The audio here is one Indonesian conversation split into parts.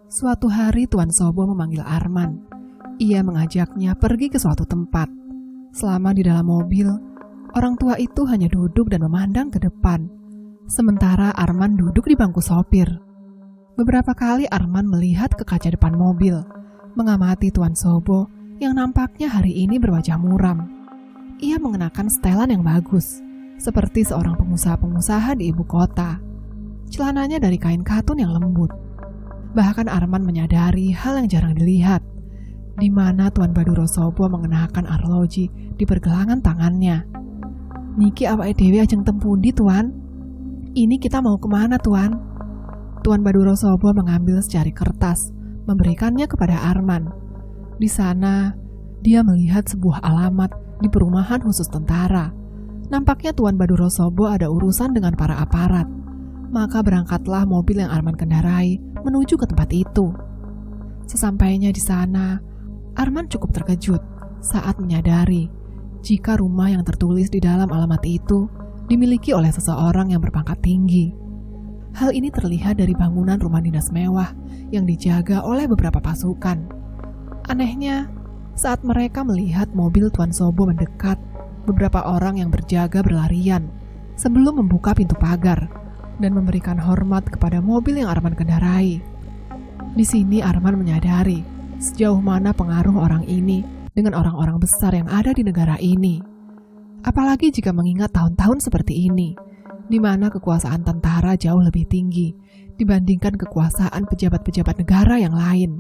Suatu hari Tuan Sobo memanggil Arman. Ia mengajaknya pergi ke suatu tempat. Selama di dalam mobil, orang tua itu hanya duduk dan memandang ke depan. Sementara Arman duduk di bangku sopir. Beberapa kali Arman melihat ke kaca depan mobil, mengamati Tuan Sobo yang nampaknya hari ini berwajah muram. Ia mengenakan setelan yang bagus, seperti seorang pengusaha-pengusaha di ibu kota. Celananya dari kain katun yang lembut. Bahkan Arman menyadari hal yang jarang dilihat, di mana Tuan Baduro Sobo mengenakan arloji di pergelangan tangannya. "Niki awake dhewe ajeng tempundi, Tuan? Ini kita mau kemana, Tuan?" Tuan Baduro Sobo mengambil secari kertas, memberikannya kepada Arman. Di sana, dia melihat sebuah alamat di perumahan khusus tentara. Nampaknya Tuan Baduro Sobo ada urusan dengan para aparat. Maka berangkatlah mobil yang Arman kendarai menuju ke tempat itu. Sesampainya di sana, Arman cukup terkejut saat menyadari jika rumah yang tertulis di dalam alamat itu dimiliki oleh seseorang yang berpangkat tinggi. Hal ini terlihat dari bangunan rumah dinas mewah yang dijaga oleh beberapa pasukan. Anehnya, saat mereka melihat mobil Tuan Sobo mendekat, beberapa orang yang berjaga berlarian sebelum membuka pintu pagar dan memberikan hormat kepada mobil yang Arman kendarai. Di sini Arman menyadari sejauh mana pengaruh orang ini dengan orang-orang besar yang ada di negara ini. Apalagi jika mengingat tahun-tahun seperti ini, di mana kekuasaan tentara jauh lebih tinggi dibandingkan kekuasaan pejabat-pejabat negara yang lain.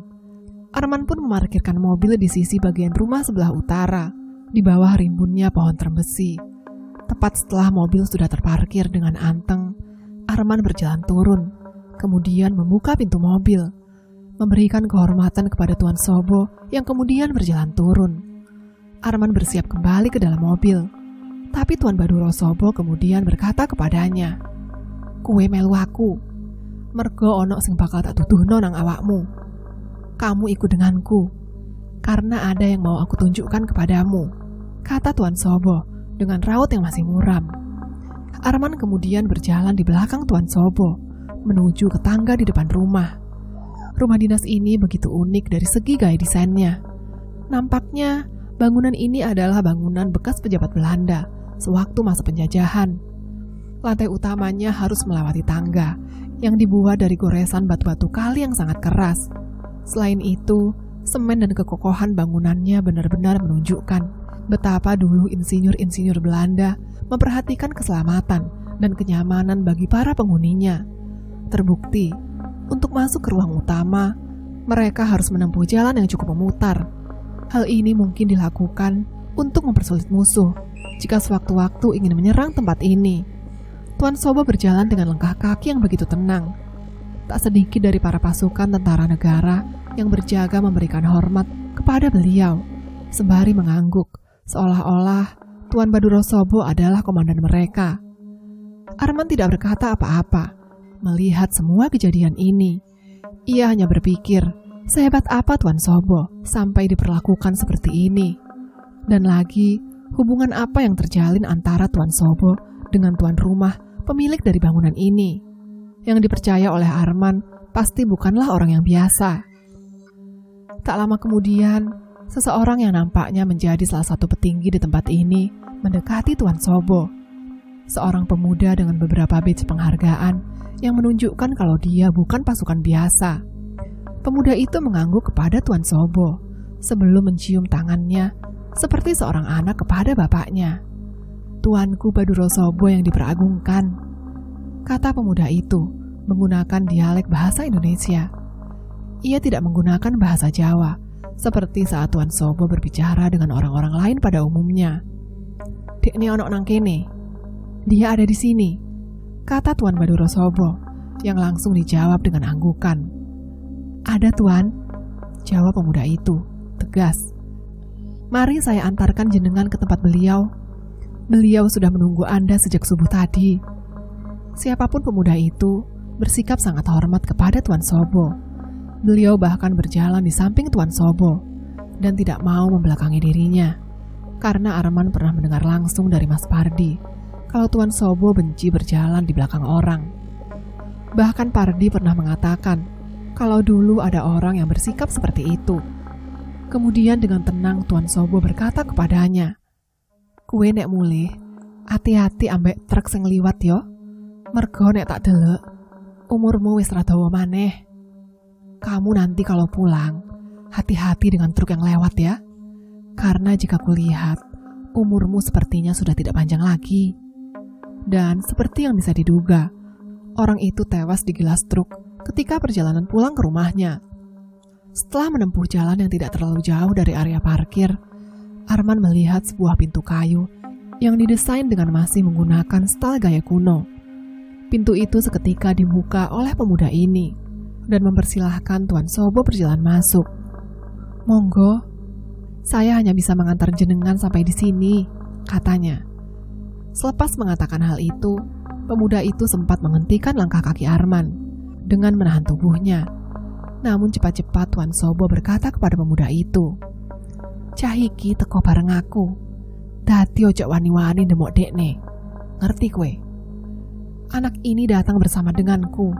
Arman pun memarkirkan mobil di sisi bagian rumah sebelah utara, di bawah rimbunnya pohon termbesi. Tepat setelah mobil sudah terparkir dengan anteng, Arman berjalan turun, kemudian membuka pintu mobil, memberikan kehormatan kepada Tuan Sobo yang kemudian berjalan turun. Arman bersiap kembali ke dalam mobil, tapi Tuan Baduro Sobo kemudian berkata kepadanya, "Kue melu aku, mergo ono sing bakal tak tuduhno nang awakmu. Kamu ikut denganku, karena ada yang mau aku tunjukkan kepadamu," kata Tuan Sobo dengan raut yang masih muram. Arman kemudian berjalan di belakang Tuan Sobo, menuju ke tangga di depan rumah. Rumah dinas ini begitu unik dari segi gaya desainnya. Nampaknya bangunan ini adalah bangunan bekas pejabat Belanda sewaktu masa penjajahan. Lantai utamanya harus melewati tangga yang dibuat dari goresan batu-batu kali yang sangat keras. Selain itu, semen dan kekokohan bangunannya benar-benar menunjukkan betapa dulu insinyur-insinyur Belanda memperhatikan keselamatan dan kenyamanan bagi para penghuninya. Terbukti, untuk masuk ke ruang utama, mereka harus menempuh jalan yang cukup memutar. Hal ini mungkin dilakukan untuk mempersulit musuh jika sewaktu-waktu ingin menyerang tempat ini. Tuan Sobo berjalan dengan langkah kaki yang begitu tenang. Tak sedikit dari para pasukan tentara negara yang berjaga memberikan hormat kepada beliau, sembari mengangguk, seolah-olah Tuan Baduro Sobo adalah komandan mereka. Arman tidak berkata apa-apa melihat semua kejadian ini. Ia hanya berpikir, sehebat apa Tuan Sobo sampai diperlakukan seperti ini. Dan lagi, hubungan apa yang terjalin antara Tuan Sobo dengan tuan rumah pemilik dari bangunan ini. Yang dipercaya oleh Arman pasti bukanlah orang yang biasa. Tak lama kemudian, seseorang yang nampaknya menjadi salah satu petinggi di tempat ini mendekati Tuan Sobo. Seorang pemuda dengan beberapa badge penghargaan yang menunjukkan kalau dia bukan pasukan biasa. Pemuda itu mengangguk kepada Tuan Sobo sebelum mencium tangannya seperti seorang anak kepada bapaknya. "Tuanku Baduro Sobo yang diperagungkan," kata pemuda itu menggunakan dialek bahasa Indonesia. Ia tidak menggunakan bahasa Jawa seperti saat Tuan Sobo berbicara dengan orang-orang lain pada umumnya. "Dekne ono nang kene. Dia ada di sini," kata Tuan Baduro Sobo yang langsung dijawab dengan anggukan. "Ada, Tuan," jawab pemuda itu, tegas. Mari saya antarkan jenengan ke tempat beliau. Beliau sudah menunggu Anda sejak subuh tadi. Siapapun pemuda itu bersikap sangat hormat kepada Tuan Sobo. Beliau bahkan berjalan di samping Tuan Sobo dan tidak mau membelakangi dirinya, karena Arman pernah mendengar langsung dari Mas Pardi kalau Tuan Sobo benci berjalan di belakang orang. Bahkan Pardi pernah mengatakan kalau dulu ada orang yang bersikap seperti itu. Kemudian dengan tenang Tuan Sobo berkata kepadanya, "Kue nek mulih, hati-hati ambek truk sing liwat yo. Mergo nek tak delok, umurmu wis rada dawa maneh. Kamu nanti kalau pulang, hati-hati dengan truk yang lewat ya. Karena jika kulihat, umurmu sepertinya sudah tidak panjang lagi." Dan seperti yang bisa diduga, orang itu tewas digilas truk ketika perjalanan pulang ke rumahnya. Setelah menempuh jalan yang tidak terlalu jauh dari area parkir, Arman melihat sebuah pintu kayu yang didesain dengan masih menggunakan style gaya kuno. Pintu itu seketika dibuka oleh pemuda ini dan mempersilahkan Tuan Sobo berjalan masuk. "Monggo, saya hanya bisa mengantar jenengan sampai di sini," katanya. Selepas mengatakan hal itu, pemuda itu sempat menghentikan langkah kaki Arman dengan menahan tubuhnya. Namun cepat-cepat Tuan Sobo berkata kepada pemuda itu, "Cah iki teko bareng aku. Dadi ojo wani-wani ndemok dekne. Ngerti kue? Anak ini datang bersama denganku.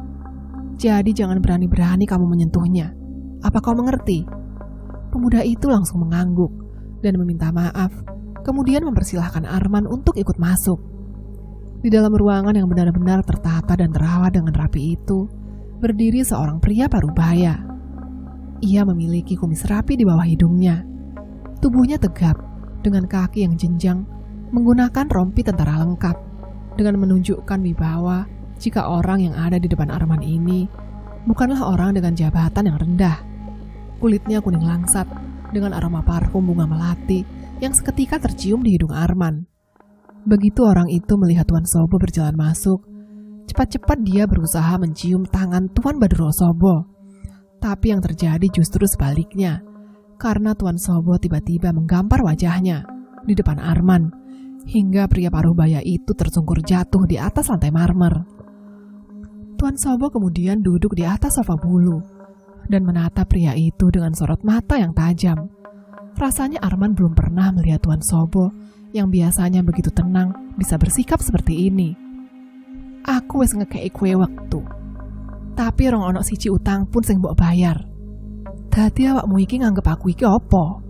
Jadi jangan berani-berani kamu menyentuhnya. Apa kau mengerti?" Pemuda itu langsung mengangguk dan meminta maaf, kemudian mempersilahkan Arman untuk ikut masuk. Di dalam ruangan yang benar-benar tertata dan terawat dengan rapi itu, berdiri seorang pria parubaya. Ia memiliki kumis rapi di bawah hidungnya. Tubuhnya tegap, dengan kaki yang jenjang, menggunakan rompi tentara lengkap, dengan menunjukkan wibawa jika orang yang ada di depan Arman ini bukanlah orang dengan jabatan yang rendah. Kulitnya kuning langsat, dengan aroma parfum bunga melati yang seketika tercium di hidung Arman. Begitu orang itu melihat Tuan Sobo berjalan masuk, cepat-cepat dia berusaha mencium tangan Tuan Badro Sobo. Tapi yang terjadi justru sebaliknya, karena Tuan Sobo tiba-tiba menggampar wajahnya di depan Arman, hingga pria parubaya itu tersungkur jatuh di atas lantai marmer. Tuan Sobo kemudian duduk di atas sofa bulu dan menatap pria itu dengan sorot mata yang tajam. Rasanya Arman belum pernah melihat Tuan Sobo yang biasanya begitu tenang bisa bersikap seperti ini. "Aku wis ngekei kue waktu, tapi rong ono siji utang pun sing mbok bayar. Dadi awakmu iki nganggep aku iki opo?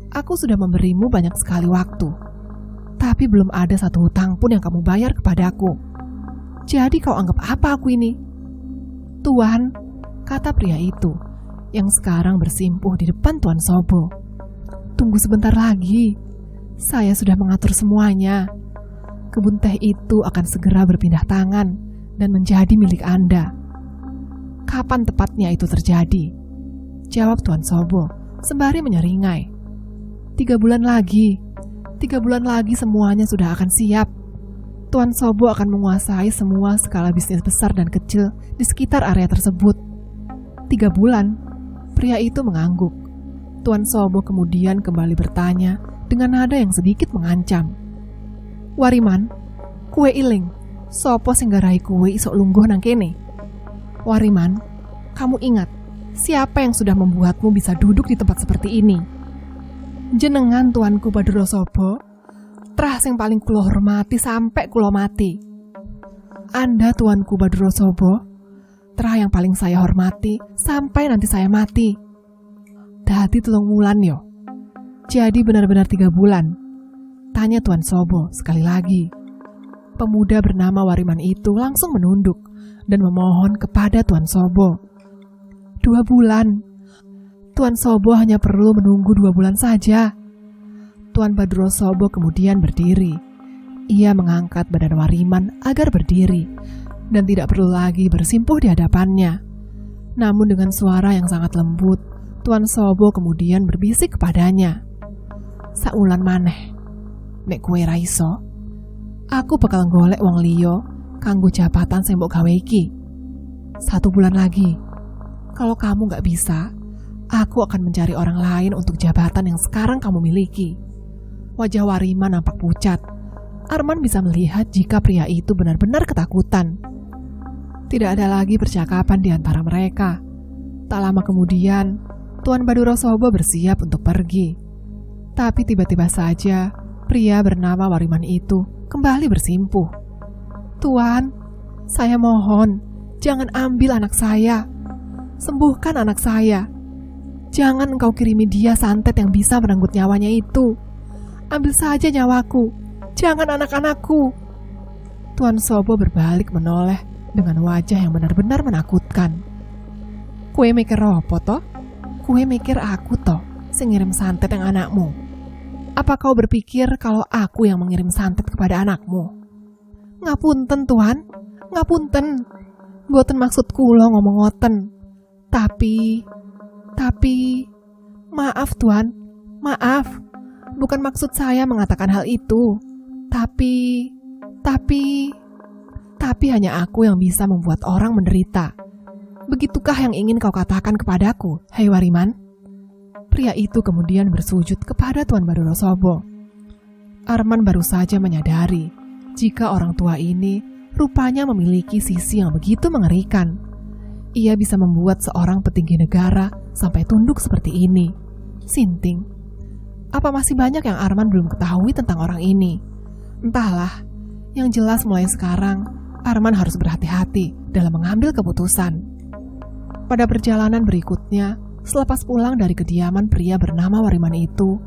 Aku sudah memberimu banyak sekali waktu, tapi belum ada satu hutang pun yang kamu bayar kepadaku. Jadi kau anggap apa aku ini?" "Tuan," kata pria itu yang sekarang bersimpuh di depan Tuan Sobo, "tunggu sebentar lagi. Saya sudah mengatur semuanya. Kebun teh itu akan segera berpindah tangan dan menjadi milik Anda." "Kapan tepatnya itu terjadi?" jawab Tuan Sobo sembari menyeringai. 3 bulan lagi. 3 bulan lagi semuanya sudah akan siap. Tuan Sobo akan menguasai semua skala bisnis besar dan kecil di sekitar area tersebut." 3 bulan? Pria itu mengangguk. Tuan Sobo kemudian kembali bertanya dengan nada yang sedikit mengancam. "Wariman, kue iling, sopo sing garai kue isok lungguh nang kene? Wariman, kamu ingat siapa yang sudah membuatmu bisa duduk di tempat seperti ini?" "Jenengan Tuanku Badro Sobo, trah sing paling kulo hormati sampai kulo mati." "Anda Tuanku Badro Sobo, trah yang paling saya hormati sampai nanti saya mati." "Dadi 3 wulan yo. Jadi benar-benar 3 bulan?" tanya Tuan Sobo sekali lagi. Pemuda bernama Wariman itu langsung menunduk dan memohon kepada Tuan Sobo. 2 bulan. Tuan Sobo hanya perlu menunggu 2 bulan saja." Tuan Badro Sobo kemudian berdiri. Ia mengangkat badan Wariman agar berdiri dan tidak perlu lagi bersimpuh di hadapannya. Namun dengan suara yang sangat lembut, Tuan Sobo kemudian berbisik kepadanya, "Saulan maneh, nek kowe ra iso, aku bakal golek wong liya kanggo jabatan sing mbok gawe iki. 1 bulan lagi. Kalau kamu gak bisa, Aku akan mencari orang lain untuk jabatan yang sekarang kamu miliki. Wajah Wariman nampak pucat. Arman bisa melihat jika pria itu benar-benar ketakutan. Tidak ada lagi percakapan di antara mereka. Tak lama kemudian, Tuan Baduro Sobo bersiap untuk pergi. Tapi tiba-tiba saja, pria bernama Wariman itu kembali bersimpuh. "Tuan, saya mohon, jangan ambil anak saya. Sembuhkan anak saya. Jangan engkau kirimi dia santet yang bisa merenggut nyawanya itu. Ambil saja nyawaku, jangan anak-anakku." Tuan Sobo berbalik menoleh dengan wajah yang benar-benar menakutkan. "Kue mikir apa toh? Kue mikir aku toh, sing ngirim santet yang anakmu. Apa kau berpikir kalau aku yang mengirim santet kepada anakmu?" "Ngapunten Tuan, ngapunten. Mboten maksud kula ngomong ngoten. Tapi, maaf Tuan, maaf. Bukan maksud saya mengatakan hal itu. Tapi hanya aku yang bisa membuat orang menderita. Begitukah yang ingin kau katakan kepadaku, hei Wariman?" Pria itu kemudian bersujud kepada Tuan Baduro Sobo. Arman baru saja menyadari jika orang tua ini rupanya memiliki sisi yang begitu mengerikan. Ia bisa membuat seorang petinggi negara sampai tunduk seperti ini. Sinting, apa masih banyak yang Arman belum ketahui tentang orang ini? Entahlah, yang jelas mulai sekarang Arman harus berhati-hati dalam mengambil keputusan. Pada perjalanan berikutnya, selepas pulang dari kediaman pria bernama Wariman itu,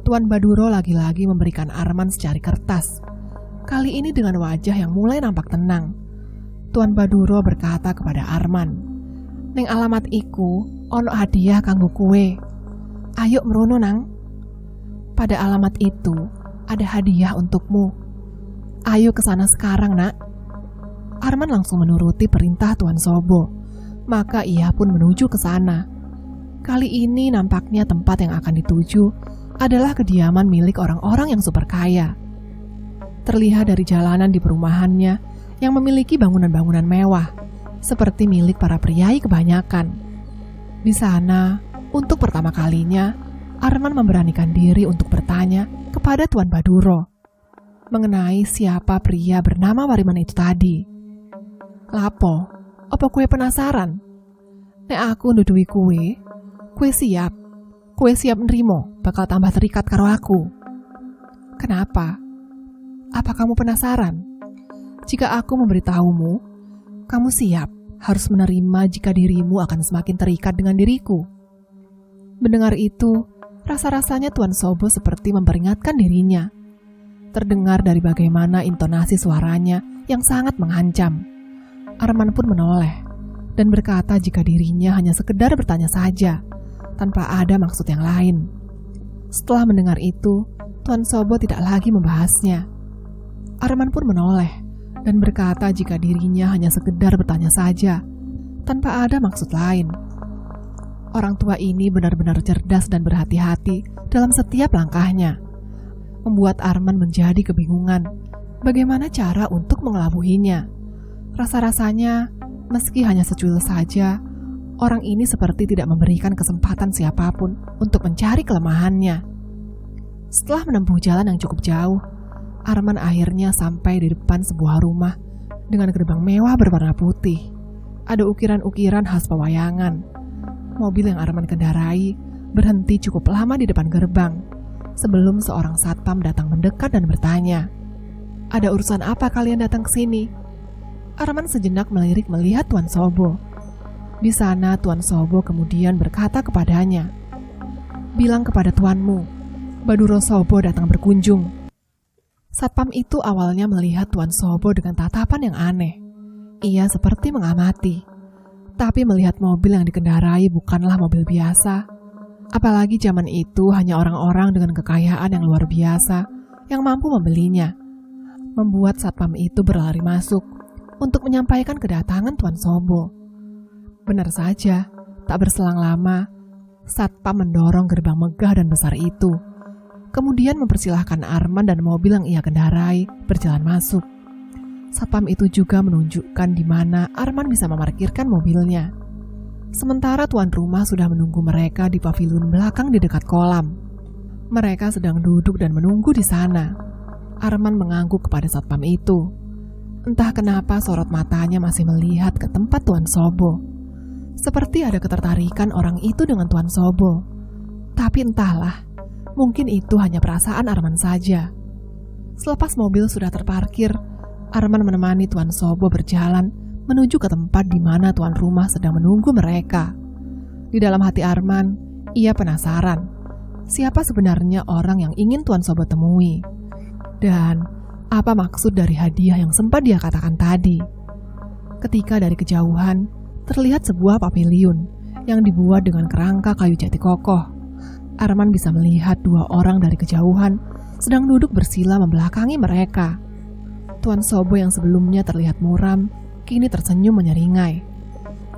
Tuan Baduro lagi-lagi memberikan Arman secari kertas. Kali ini dengan wajah yang mulai nampak tenang. Tuan Baduro berkata kepada Arman, "Ning alamat iku ono hadiah kanggo kue. Ayo merono nang. Pada alamat itu ada hadiah untukmu. Ayo ke sana sekarang, Nak." Arman langsung menuruti perintah Tuan Sobo. Maka ia pun menuju ke sana. Kali ini nampaknya tempat yang akan dituju adalah kediaman milik orang-orang yang super kaya. Terlihat dari jalanan di perumahannya yang memiliki bangunan-bangunan mewah, seperti milik para priai kebanyakan. Di sana, untuk pertama kalinya, Arman memberanikan diri untuk bertanya kepada Tuan Baduro mengenai siapa pria bernama Wariman itu tadi. "Lapo, apa kue penasaran? Nek aku nduduhi kue siap. Kue siap nerimo bakal tambah terikat karo aku." "Kenapa? Apa kamu penasaran? Jika aku memberitahumu, kamu siap harus menerima jika dirimu akan semakin terikat dengan diriku." Mendengar itu, rasa-rasanya Tuan Sobo seperti memperingatkan dirinya. Terdengar dari bagaimana intonasi suaranya yang sangat mengancam. Arman pun menoleh dan berkata jika dirinya hanya sekedar bertanya saja, tanpa ada maksud yang lain. Setelah mendengar itu, Tuan Sobo tidak lagi membahasnya. Arman pun menoleh dan berkata jika dirinya hanya sekedar bertanya saja, tanpa ada maksud lain. Orang tua ini benar-benar cerdas dan berhati-hati dalam setiap langkahnya, membuat Arman menjadi kebingungan bagaimana cara untuk mengelabuhinya. Rasa-rasanya, meski hanya secuil saja, orang ini seperti tidak memberikan kesempatan siapapun untuk mencari kelemahannya. Setelah menempuh jalan yang cukup jauh, Arman akhirnya sampai di depan sebuah rumah dengan gerbang mewah berwarna putih. Ada ukiran-ukiran khas pewayangan. Mobil yang Arman kendarai berhenti cukup lama di depan gerbang sebelum seorang satpam datang mendekat dan bertanya, "Ada urusan apa kalian datang ke sini?" Arman sejenak melirik melihat Tuan Sobo. Di sana Tuan Sobo kemudian berkata kepadanya, "Bilang kepada tuanmu, Baduro Sobo datang berkunjung." Satpam itu awalnya melihat Tuan Sobo dengan tatapan yang aneh. Ia seperti mengamati. Tapi melihat mobil yang dikendarai bukanlah mobil biasa. Apalagi zaman itu hanya orang-orang dengan kekayaan yang luar biasa yang mampu membelinya. Membuat satpam itu berlari masuk untuk menyampaikan kedatangan Tuan Sobo. Benar saja, tak berselang lama, satpam mendorong gerbang megah dan besar itu. Kemudian mempersilahkan Arman dan mobil yang ia kendarai berjalan masuk. Satpam itu juga menunjukkan di mana Arman bisa memarkirkan mobilnya. Sementara tuan rumah sudah menunggu mereka di paviliun belakang di dekat kolam. Mereka sedang duduk dan menunggu di sana. Arman mengangguk kepada satpam itu. Entah kenapa sorot matanya masih melihat ke tempat Tuan Sobo. Seperti ada ketertarikan orang itu dengan Tuan Sobo. Tapi entahlah, mungkin itu hanya perasaan Arman saja. Selepas mobil sudah terparkir, Arman menemani Tuan Sobo berjalan menuju ke tempat di mana tuan rumah sedang menunggu mereka. Di dalam hati Arman, ia penasaran, siapa sebenarnya orang yang ingin Tuan Sobo temui? Dan apa maksud dari hadiah yang sempat dia katakan tadi? Ketika dari kejauhan, terlihat sebuah paviliun yang dibuat dengan kerangka kayu jati kokoh. Arman bisa melihat dua orang dari kejauhan sedang duduk bersila membelakangi mereka. Tuan Sobo yang sebelumnya terlihat muram, kini tersenyum menyeringai.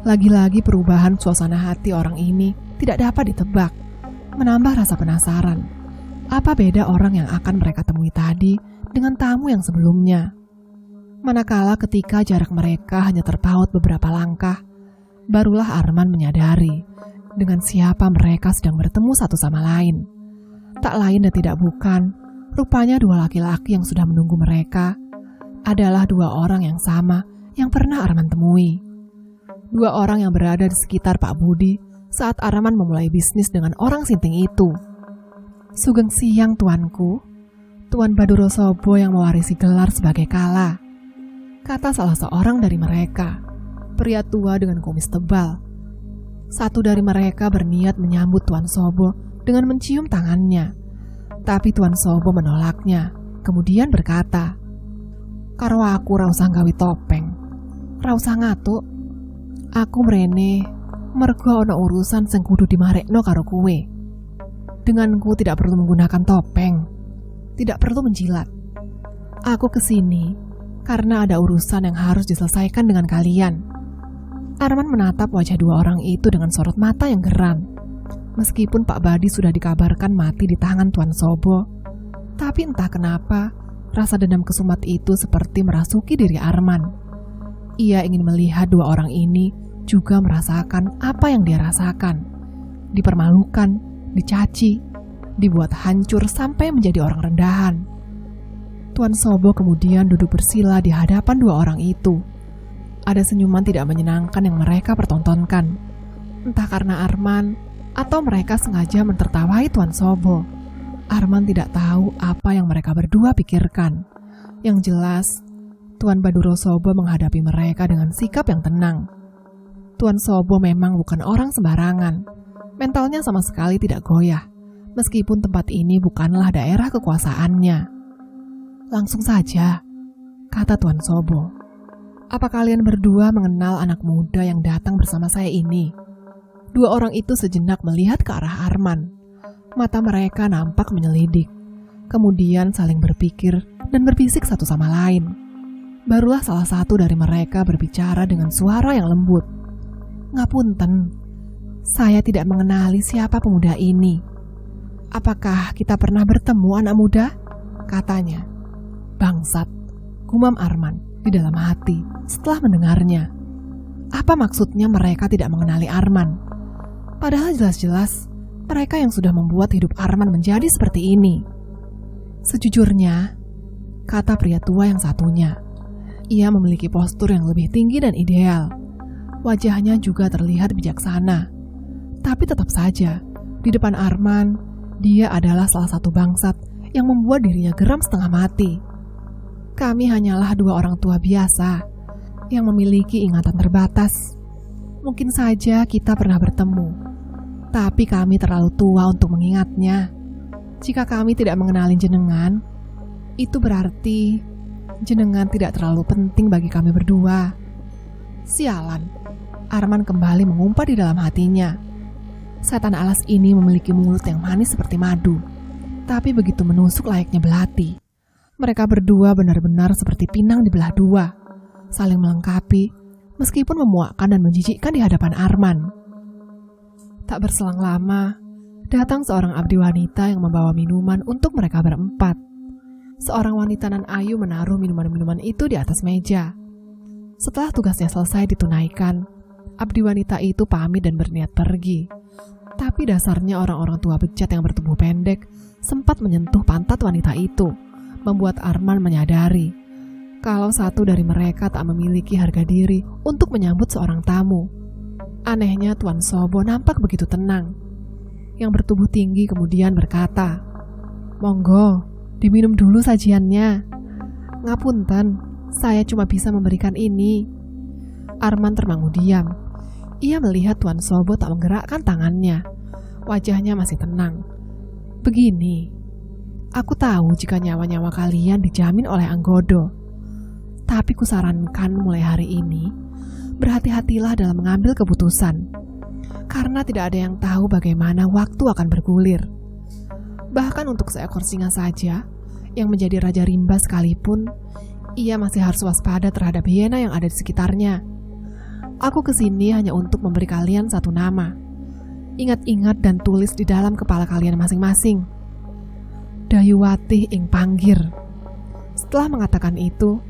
Lagi-lagi perubahan suasana hati orang ini tidak dapat ditebak, menambah rasa penasaran. Apa beda orang yang akan mereka temui tadi dengan tamu yang sebelumnya? Manakala ketika jarak mereka hanya terpaut beberapa langkah, barulah Arman menyadari dengan siapa mereka sedang bertemu satu sama lain. Tak lain dan tidak bukan, rupanya dua laki-laki yang sudah menunggu mereka adalah dua orang yang sama yang pernah Arman temui. Dua orang yang berada di sekitar Pak Budi saat Arman memulai bisnis dengan orang Sinting itu. Sugeng siang tuanku, Tuan Baduro Sobo yang mewarisi gelar sebagai Kala, kata salah seorang dari mereka, pria tua dengan kumis tebal. Satu dari mereka berniat menyambut Tuan Sobo dengan mencium tangannya, tapi Tuan Sobo menolaknya, kemudian berkata, "Karo aku ra usah gawe topeng. Ra usah ngatuk. Aku mrene mergo ana urusan sing kudu dimarekno karo kowe. Denganku tidak perlu menggunakan topeng, tidak perlu menjilat. Aku kesini karena ada urusan yang harus diselesaikan dengan kalian." Arman menatap wajah dua orang itu dengan sorot mata yang geram. Meskipun Pak Badi sudah dikabarkan mati di tangan Tuan Sobo, tapi entah kenapa rasa dendam kesumat itu seperti merasuki diri Arman. Ia ingin melihat dua orang ini juga merasakan apa yang dia rasakan. Dipermalukan, dicaci, dibuat hancur sampai menjadi orang rendahan. Tuan Sobo kemudian duduk bersila di hadapan dua orang itu. Ada senyuman tidak menyenangkan yang mereka pertontonkan. Entah karena Arman atau mereka sengaja mentertawai Tuan Sobo. Arman tidak tahu apa yang mereka berdua pikirkan. Yang jelas, Tuan Baduro Sobo menghadapi mereka dengan sikap yang tenang. Tuan Sobo memang bukan orang sembarangan. Mentalnya sama sekali tidak goyah, meskipun tempat ini bukanlah daerah kekuasaannya. "Langsung saja," kata Tuan Sobo. "Apa kalian berdua mengenal anak muda yang datang bersama saya ini?" Dua orang itu sejenak melihat ke arah Arman. Mata mereka nampak menyelidik, kemudian saling berpikir dan berbisik satu sama lain. Barulah salah satu dari mereka berbicara dengan suara yang lembut. "Ngapunten, saya tidak mengenali siapa pemuda ini. Apakah kita pernah bertemu, anak muda?" katanya. "Bangsat," gumam Arman di dalam hati setelah mendengarnya. Apa maksudnya mereka tidak mengenali Arman? Padahal jelas-jelas mereka yang sudah membuat hidup Arman menjadi seperti ini. "Sejujurnya," kata pria tua yang satunya, ia memiliki postur yang lebih tinggi dan ideal. Wajahnya juga terlihat bijaksana. Tapi tetap saja, di depan Arman, dia adalah salah satu bangsat yang membuat dirinya geram setengah mati. "Kami hanyalah dua orang tua biasa yang memiliki ingatan terbatas. Mungkin saja kita pernah bertemu, tapi kami terlalu tua untuk mengingatnya. Jika kami tidak mengenali jenengan, itu berarti jenengan tidak terlalu penting bagi kami berdua." Sialan, Arman kembali mengumpat di dalam hatinya. Setan alas ini memiliki mulut yang manis seperti madu, tapi begitu menusuk layaknya belati. Mereka berdua benar-benar seperti pinang dibelah dua, saling melengkapi, meskipun memuakkan dan menjijikkan di hadapan Arman. Tak berselang lama, datang seorang abdi wanita yang membawa minuman untuk mereka berempat. Seorang wanita nan ayu menaruh minuman-minuman itu di atas meja. Setelah tugasnya selesai ditunaikan, Abdi wanita itu pamit dan berniat pergi. Tapi dasarnya orang-orang tua bejat yang bertubuh pendek sempat menyentuh pantat wanita itu, membuat Arman menyadari kalau satu dari mereka tak memiliki harga diri untuk menyambut seorang tamu. Anehnya Tuan Sobo nampak begitu tenang. Yang bertubuh tinggi kemudian berkata, "Monggo, diminum dulu sajiannya. Ngapunten, saya cuma bisa memberikan ini." Arman termangu diam. Ia melihat Tuan Sobo tak menggerakkan tangannya. Wajahnya masih tenang. "Begini, aku tahu jika nyawa-nyawa kalian dijamin oleh Anggodo. Tapi kusarankan mulai hari ini, berhati-hatilah dalam mengambil keputusan. Karena tidak ada yang tahu bagaimana waktu akan bergulir. Bahkan untuk seekor singa saja, yang menjadi raja rimba sekalipun, ia masih harus waspada terhadap hiena yang ada di sekitarnya. Aku kesini hanya untuk memberi kalian satu nama. Ingat-ingat dan tulis di dalam kepala kalian masing-masing. Dayuwati ing Panggir." Setelah mengatakan itu,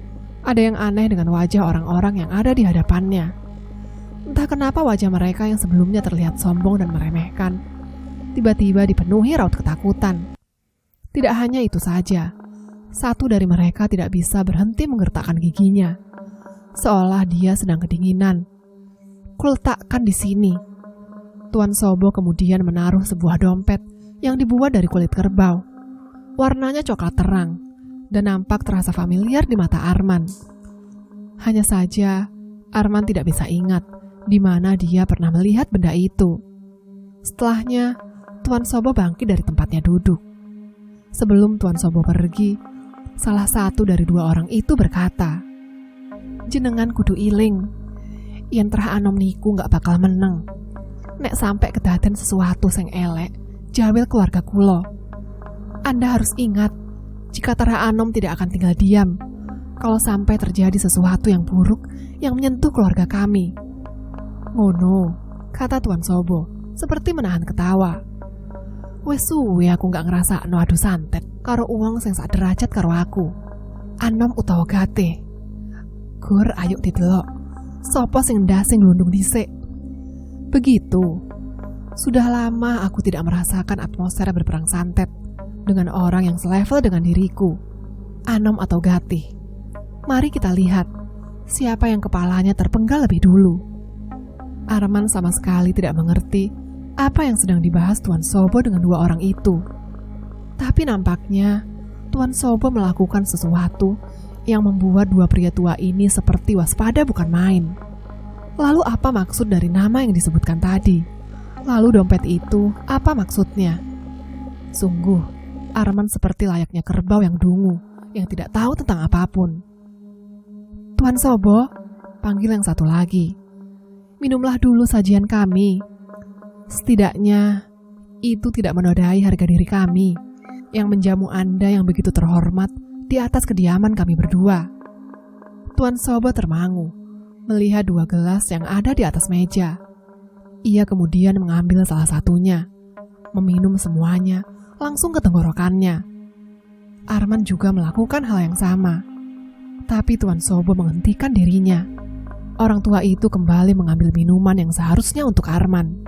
ada yang aneh dengan wajah orang-orang yang ada di hadapannya. Entah kenapa wajah mereka yang sebelumnya terlihat sombong dan meremehkan, tiba-tiba dipenuhi raut ketakutan. Tidak hanya itu saja, satu dari mereka tidak bisa berhenti menggertakkan giginya, seolah dia sedang kedinginan. "Kuletakkan di sini." Tuan Sobo kemudian menaruh sebuah dompet yang dibuat dari kulit kerbau. Warnanya coklat terang dan nampak terasa familiar di mata Arman. Hanya saja, Arman tidak bisa ingat di mana dia pernah melihat benda itu. Setelahnya, Tuan Sobo bangkit dari tempatnya duduk. Sebelum Tuan Sobo pergi, salah satu dari dua orang itu berkata, "Jenengan kudu iling, yen trah anom niku gak bakal meneng. Nek sampai kedaden sesuatu sing elek, jawel keluarga kulo. Anda harus ingat, jika trah anom tidak akan tinggal diam kalau sampai terjadi sesuatu yang buruk yang menyentuh keluarga kami." "Ngono," kata Tuan Sobo, seperti menahan ketawa. "Wes suwe aku gak ngerasakno adu santet karo uang sing sak derajat karo aku. Anom utawa gate. Gur ayo didelok. Sopo sing ndasing glundung dhisik." Begitu. Sudah lama aku tidak merasakan atmosfer berperang santet dengan orang yang selevel dengan diriku, Anom atau Gatih. Mari kita lihat siapa yang kepalanya terpenggal lebih dulu. Arman sama sekali tidak mengerti apa yang sedang dibahas Tuan Sobo dengan dua orang itu. Tapi nampaknya Tuan Sobo melakukan sesuatu yang membuat dua pria tua ini seperti waspada bukan main. Lalu apa maksud dari nama yang disebutkan tadi? Lalu dompet itu apa maksudnya? Sungguh, Arman seperti layaknya kerbau yang dungu, yang tidak tahu tentang apapun. "Tuan Sobo," panggil yang satu lagi. "Minumlah dulu sajian kami. Setidaknya itu tidak menodai harga diri kami yang menjamu Anda yang begitu terhormat di atas kediaman kami berdua." Tuan Sobo termangu melihat dua gelas yang ada di atas meja. Ia kemudian mengambil salah satunya, meminum semuanya langsung ke tenggorokannya. Arman juga melakukan hal yang sama. Tapi Tuan Sobo menghentikan dirinya. Orang tua itu kembali mengambil minuman yang seharusnya untuk Arman,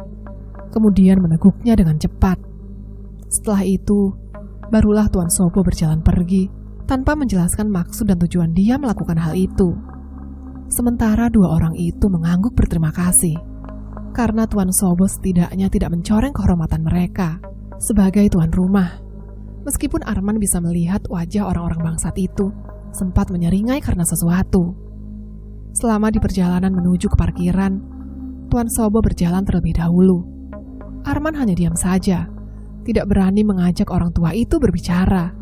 kemudian meneguknya dengan cepat. Setelah itu, barulah Tuan Sobo berjalan pergi tanpa menjelaskan maksud dan tujuan dia melakukan hal itu. Sementara dua orang itu mengangguk berterima kasih, karena Tuan Sobo setidaknya tidak mencoreng kehormatan mereka sebagai tuan rumah. Meskipun Arman bisa melihat wajah orang-orang bangsat itu sempat menyeringai karena sesuatu. Selama di perjalanan menuju ke parkiran, Tuan Sobo berjalan terlebih dahulu. Arman hanya diam saja, tidak berani mengajak orang tua itu berbicara.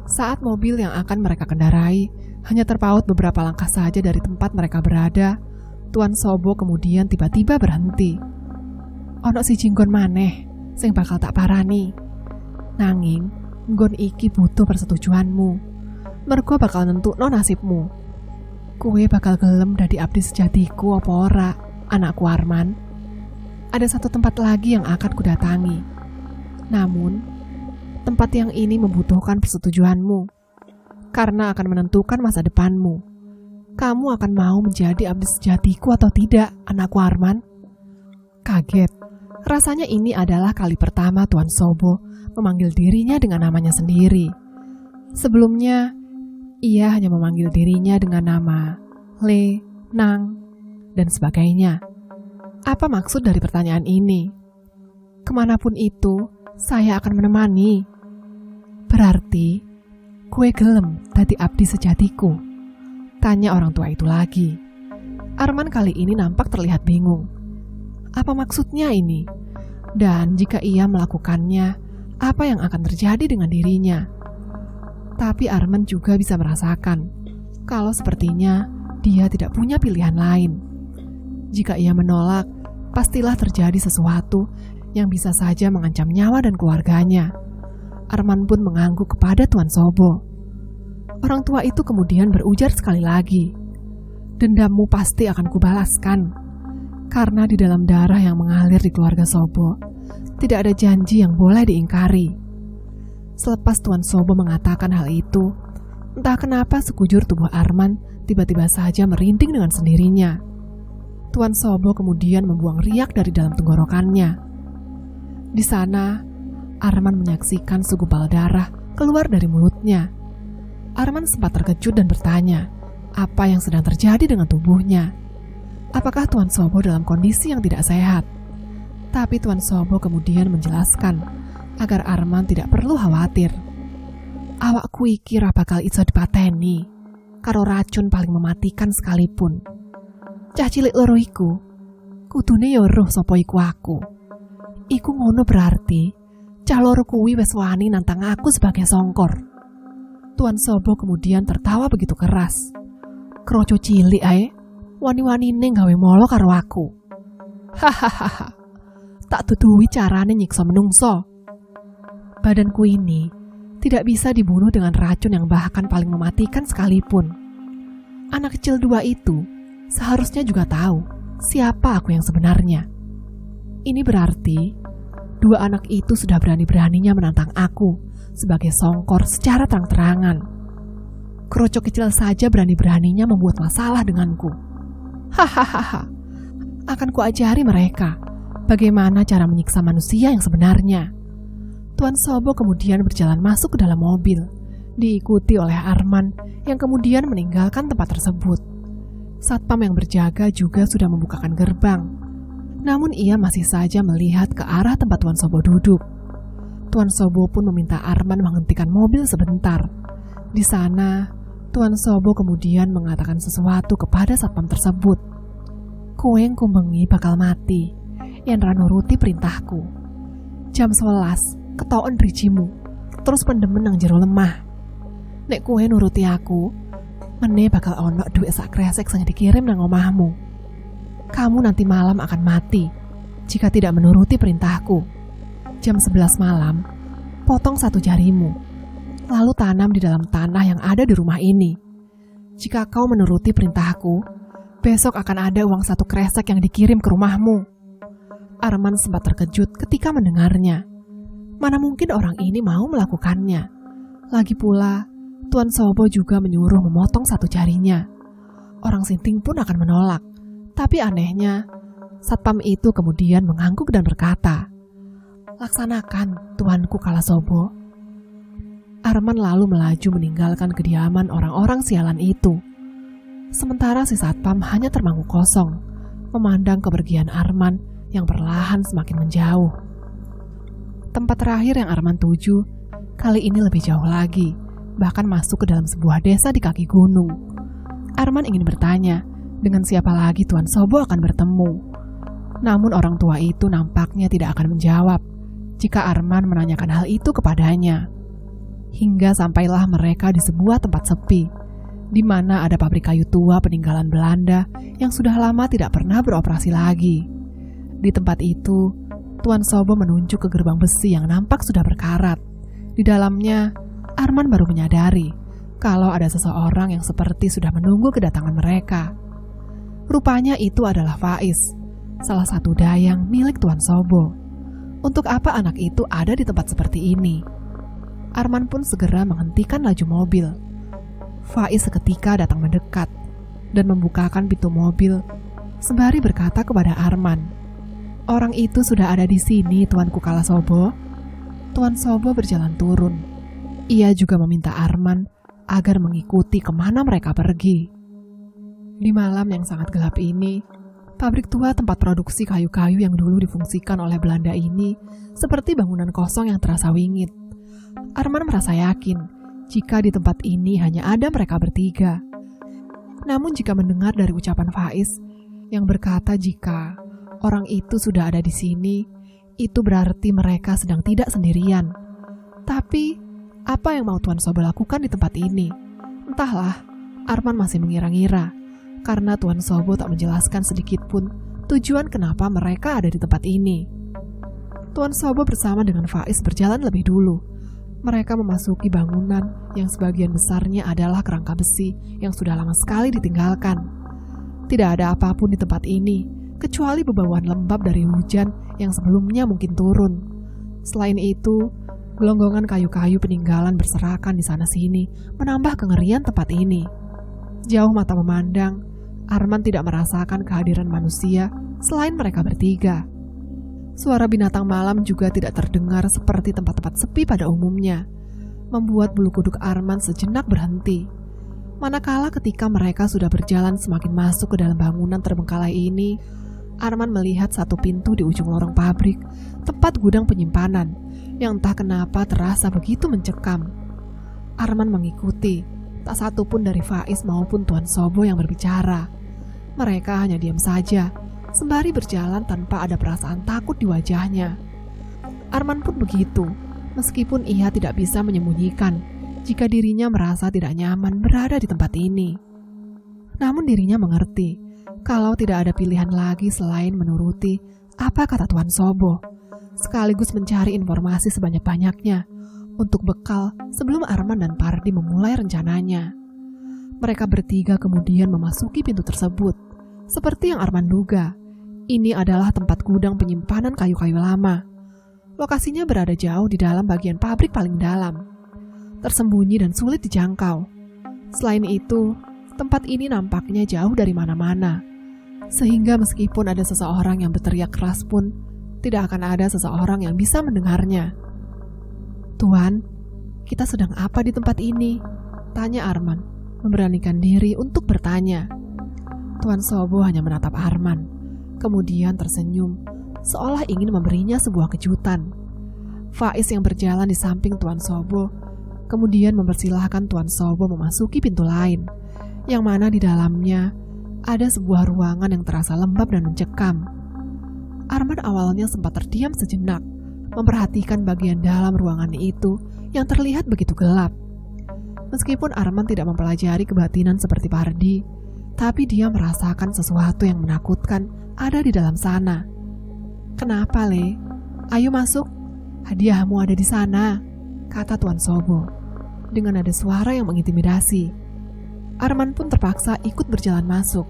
Saat mobil yang akan mereka kendarai hanya terpaut beberapa langkah saja dari tempat mereka berada, Tuan Sobo kemudian tiba-tiba berhenti. "Ono siji nggon maneh sing bakal tak parani. Nanging nggon iki butuh persetujuanmu. Mergo bakal nentukno nasibmu. Kowe bakal gelem dadi abdi sejatiku apa ora, anakku Arman? Ada satu tempat lagi yang akan kudatangi. Namun, tempat yang ini membutuhkan persetujuanmu, karena akan menentukan masa depanmu. Kamu akan mau menjadi abdi sejatiku atau tidak, anakku Arman? Kaget. Rasanya ini adalah kali pertama Tuan Sobo memanggil dirinya dengan namanya sendiri. Sebelumnya, ia hanya memanggil dirinya dengan nama Le, Nang, dan sebagainya. Apa maksud dari pertanyaan ini? Kemanapun itu, saya akan menemani. Berarti, kue gelem dadi abdi sejatiku? Tanya orang tua itu lagi. Arman kali ini nampak terlihat bingung. Apa maksudnya ini? Dan jika ia melakukannya, apa yang akan terjadi dengan dirinya? Tapi Arman juga bisa merasakan kalau sepertinya dia tidak punya pilihan lain. Jika ia menolak, pastilah terjadi sesuatu yang bisa saja mengancam nyawa dan keluarganya. Arman pun mengangguk kepada Tuan Sobo. Orang tua itu kemudian berujar sekali lagi, "Dendammu pasti akan kubalaskan. Karena di dalam darah yang mengalir di keluarga Sobo, tidak ada janji yang boleh diingkari." Selepas Tuan Sobo mengatakan hal itu, entah kenapa sekujur tubuh Arman tiba-tiba saja merinding dengan sendirinya. Tuan Sobo kemudian membuang riak dari dalam tenggorokannya. Di sana, Arman menyaksikan segumpal darah keluar dari mulutnya. Arman sempat terkejut dan bertanya, apa yang sedang terjadi dengan tubuhnya? Apakah Tuan Sobo dalam kondisi yang tidak sehat? Tapi Tuan Sobo kemudian menjelaskan agar Arman tidak perlu khawatir. Awakku iki ra bakal iso dipateni karo racun paling mematikan sekalipun. Cah cilik loro iku kudune ya roh sapa iku aku. Iku ngono berarti cah loro kuwi wis wani nantang aku sebagai songkor. Tuan Sobo kemudian tertawa begitu keras. Kroco cilik ae wani-wanine gawe molo karo aku. Hahaha. Tak duduhi carane nyiksa menungso. Badanku ini tidak bisa dibunuh dengan racun yang bahkan paling mematikan sekalipun. Anak kecil dua itu seharusnya juga tahu siapa aku yang sebenarnya. Ini berarti dua anak itu sudah berani-beraninya menantang aku sebagai songkor secara terang-terangan. Kroco kecil saja berani-beraninya membuat masalah denganku. Hahaha. Akan kuajari mereka bagaimana cara menyiksa manusia yang sebenarnya. Tuan Sobo kemudian berjalan masuk ke dalam mobil, diikuti oleh Arman yang kemudian meninggalkan tempat tersebut. Satpam yang berjaga juga sudah membukakan gerbang. Namun ia masih saja melihat ke arah tempat Tuan Sobo duduk. Tuan Sobo pun meminta Arman menghentikan mobil sebentar. Di sana, Tuan Sobo kemudian mengatakan sesuatu kepada satpam tersebut. Kowe kumbengi bakal mati, yen ra nuruti perintahku. Jam 11, ketoken drijimu, terus pendemen nang jero lemah. Nek kowe nuruti aku, mene bakal ono duit sak kresek sing dikirim nang omahmu. Kamu nanti malam akan mati jika tidak menuruti perintahku. Jam 11 malam, potong satu jarimu, lalu tanam di dalam tanah yang ada di rumah ini. Jika kau menuruti perintahku, besok akan ada uang satu kresek yang dikirim ke rumahmu. Arman sempat terkejut ketika mendengarnya. Mana mungkin orang ini mau melakukannya. Lagi pula, Tuan Sobo juga menyuruh memotong satu jarinya. Orang Sinting pun akan menolak. Tapi anehnya, satpam itu kemudian mengangguk dan berkata, "Laksanakan, Tuanku Kalasobo." Arman lalu melaju meninggalkan kediaman orang-orang sialan itu. Sementara si satpam hanya termangu kosong, memandang kepergian Arman yang perlahan semakin menjauh. Tempat terakhir yang Arman tuju, kali ini lebih jauh lagi, bahkan masuk ke dalam sebuah desa di kaki gunung. Arman ingin bertanya, dengan siapa lagi Tuan Sobo akan bertemu. Namun orang tua itu nampaknya tidak akan menjawab jika Arman menanyakan hal itu kepadanya. Hingga sampailah mereka di sebuah tempat sepi, di mana ada pabrik kayu tua peninggalan Belanda yang sudah lama tidak pernah beroperasi lagi. Di tempat itu, Tuan Sobo menunjuk ke gerbang besi yang nampak sudah berkarat. Di dalamnya, Arman baru menyadari kalau ada seseorang yang seperti sudah menunggu kedatangan mereka. Rupanya itu adalah Faiz, salah satu dayang milik Tuan Sobo. Untuk apa anak itu ada di tempat seperti ini? Arman pun segera menghentikan laju mobil. Faiz seketika datang mendekat. dan membukakan pintu mobil, sembari berkata kepada Arman, "Orang itu sudah ada di sini, Tuanku Kalasobo." Tuan Sobo berjalan turun. Ia juga meminta Arman agar mengikuti kemana mereka pergi. Di malam yang sangat gelap ini, pabrik tua tempat produksi kayu-kayu yang dulu difungsikan oleh Belanda ini seperti bangunan kosong yang terasa wingit. Arman merasa yakin jika di tempat ini hanya ada mereka bertiga. Namun jika mendengar dari ucapan Faiz yang berkata jika orang itu sudah ada di sini, itu berarti mereka sedang tidak sendirian. Tapi, apa yang mau Tuan Sobo lakukan di tempat ini? Entahlah, Arman masih mengira-ngira, karena Tuan Sobo tak menjelaskan sedikit pun tujuan kenapa mereka ada di tempat ini. Tuan Sobo bersama dengan Faiz berjalan lebih dulu. Mereka memasuki bangunan yang sebagian besarnya adalah kerangka besi yang sudah lama sekali ditinggalkan. Tidak ada apapun di tempat ini, kecuali bebauan lembab dari hujan yang sebelumnya mungkin turun. Selain itu, gelonggongan kayu-kayu peninggalan berserakan di sana-sini menambah kengerian tempat ini. Jauh mata memandang, Arman tidak merasakan kehadiran manusia selain mereka bertiga. Suara binatang malam juga tidak terdengar seperti tempat-tempat sepi pada umumnya, membuat bulu kuduk Arman sejenak berhenti. Manakala ketika mereka sudah berjalan semakin masuk ke dalam bangunan terbengkalai ini, Arman melihat satu pintu di ujung lorong pabrik, tempat gudang penyimpanan, yang entah kenapa terasa begitu mencekam. Arman mengikuti, tak satu pun dari Faiz maupun Tuan Sobo yang berbicara. Mereka hanya diam saja, sembari berjalan tanpa ada perasaan takut di wajahnya. Arman pun begitu, meskipun ia tidak bisa menyembunyikan jika dirinya merasa tidak nyaman berada di tempat ini. Namun dirinya mengerti, kalau tidak ada pilihan lagi selain menuruti apa kata Tuan Sobo, sekaligus mencari informasi sebanyak-banyaknya untuk bekal sebelum Arman dan Pardi memulai rencananya. Mereka bertiga kemudian memasuki pintu tersebut. Seperti yang Arman duga, ini adalah tempat gudang penyimpanan kayu-kayu lama. Lokasinya berada jauh di dalam bagian pabrik paling dalam, tersembunyi dan sulit dijangkau. Selain itu, tempat ini nampaknya jauh dari mana-mana, sehingga meskipun ada seseorang yang berteriak keras pun, tidak akan ada seseorang yang bisa mendengarnya. "Tuan, kita sedang apa di tempat ini?" tanya Arman, memberanikan diri untuk bertanya. Tuan Sobo hanya menatap Arman, kemudian tersenyum, seolah ingin memberinya sebuah kejutan. Faiz yang berjalan di samping Tuan Sobo, kemudian mempersilahkan Tuan Sobo memasuki pintu lain, yang mana di dalamnya ada sebuah ruangan yang terasa lembab dan mencekam. Arman awalnya sempat terdiam sejenak, memperhatikan bagian dalam ruangan itu yang terlihat begitu gelap. Meskipun Arman tidak mempelajari kebatinan seperti Pardi, tapi dia merasakan sesuatu yang menakutkan ada di dalam sana. "Kenapa, Le? Ayo masuk, hadiahmu ada di sana," kata Tuan Sobo, dengan nada suara yang mengintimidasi. Arman pun terpaksa ikut berjalan masuk.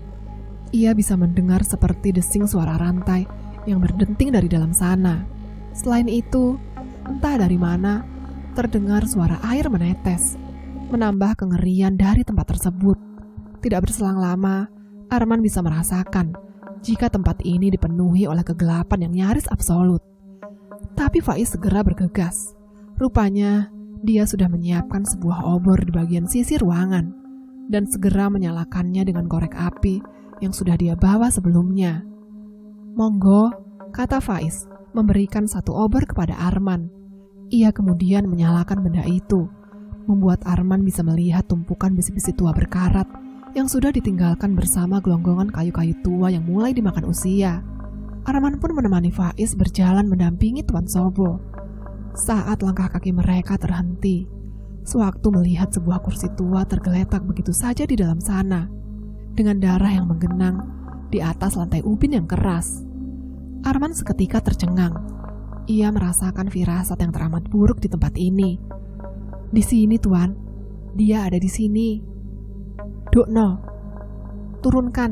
Ia bisa mendengar seperti desing suara rantai yang berdenting dari dalam sana. Selain itu, entah dari mana, terdengar suara air menetes, menambah kengerian dari tempat tersebut. Tidak berselang lama, Arman bisa merasakan jika tempat ini dipenuhi oleh kegelapan yang nyaris absolut. Tapi Faiz segera bergegas. Rupanya, dia sudah menyiapkan sebuah obor di bagian sisi ruangan dan segera menyalakannya dengan korek api yang sudah dia bawa sebelumnya. "Monggo," kata Faiz, memberikan satu obor kepada Arman. Ia kemudian menyalakan benda itu, membuat Arman bisa melihat tumpukan besi-besi tua berkarat yang sudah ditinggalkan bersama gelonggongan kayu-kayu tua yang mulai dimakan usia. Arman pun menemani Faiz berjalan mendampingi Tuan Sobo. Saat langkah kaki mereka terhenti, sewaktu melihat sebuah kursi tua tergeletak begitu saja di dalam sana, dengan darah yang menggenang di atas lantai ubin yang keras. Arman seketika tercengang. Ia merasakan firasat yang teramat buruk di tempat ini. "Di sini, Tuan. Dia ada di sini." "Dokno, turunkan,"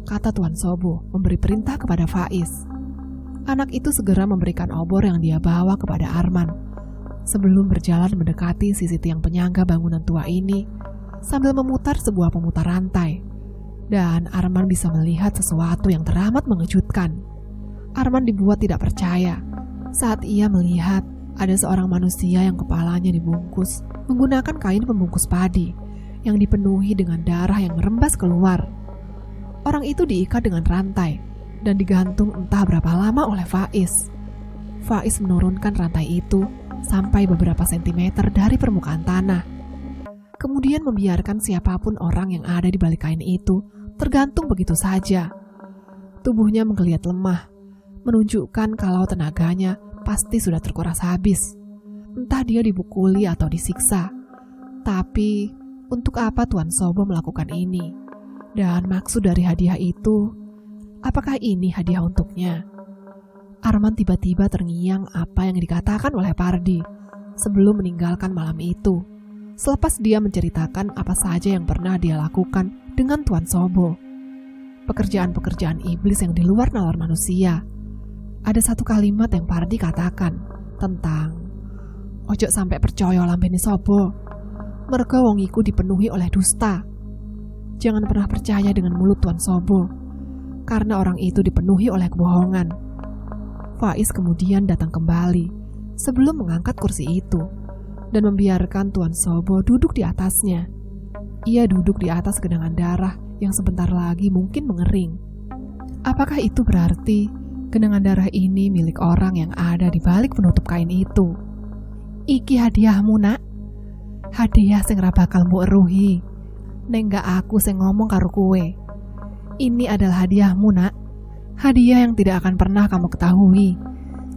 kata Tuan Sobo memberi perintah kepada Faiz. Anak itu segera memberikan obor yang dia bawa kepada Arman, sebelum berjalan mendekati sisi tiang penyangga bangunan tua ini, sambil memutar sebuah pemutar rantai. Dan Arman bisa melihat sesuatu yang teramat mengejutkan. Arman dibuat tidak percaya saat ia melihat ada seorang manusia yang kepalanya dibungkus menggunakan kain pembungkus padi yang dipenuhi dengan darah yang merembas keluar. Orang itu diikat dengan rantai dan digantung entah berapa lama oleh Faiz. Faiz menurunkan rantai itu sampai beberapa sentimeter dari permukaan tanah. Kemudian membiarkan siapapun orang yang ada di balik kain itu tergantung begitu saja. Tubuhnya menggeliat lemah, menunjukkan kalau tenaganya pasti sudah terkuras habis. Entah dia dipukuli atau disiksa. Tapi, untuk apa Tuan Sobo melakukan ini? Dan maksud dari hadiah itu, apakah ini hadiah untuknya? Arman tiba-tiba terngiang apa yang dikatakan oleh Pardi sebelum meninggalkan malam itu. Selepas dia menceritakan apa saja yang pernah dia lakukan dengan Tuan Sobo. Pekerjaan-pekerjaan iblis yang di luar nalar manusia. Ada satu kalimat yang Pardi katakan tentang ojo sampai percaya lambene Sobo. Merga wong iku dipenuhi oleh dusta. Jangan pernah percaya dengan mulut Tuan Sobo, karena orang itu dipenuhi oleh kebohongan. Faiz kemudian datang kembali sebelum mengangkat kursi itu dan membiarkan Tuan Sobo duduk di atasnya. Ia duduk di atas genangan darah yang sebentar lagi mungkin mengering. Apakah itu berarti genangan darah ini milik orang yang ada di balik penutup kain itu? Iki hadiahmu, Nak. Hadiah sing ra bakal mbok eruhi. Nek gak aku sing ngomong karo kowe. Ini adalah hadiahmu, Nak. Hadiah yang tidak akan pernah kamu ketahui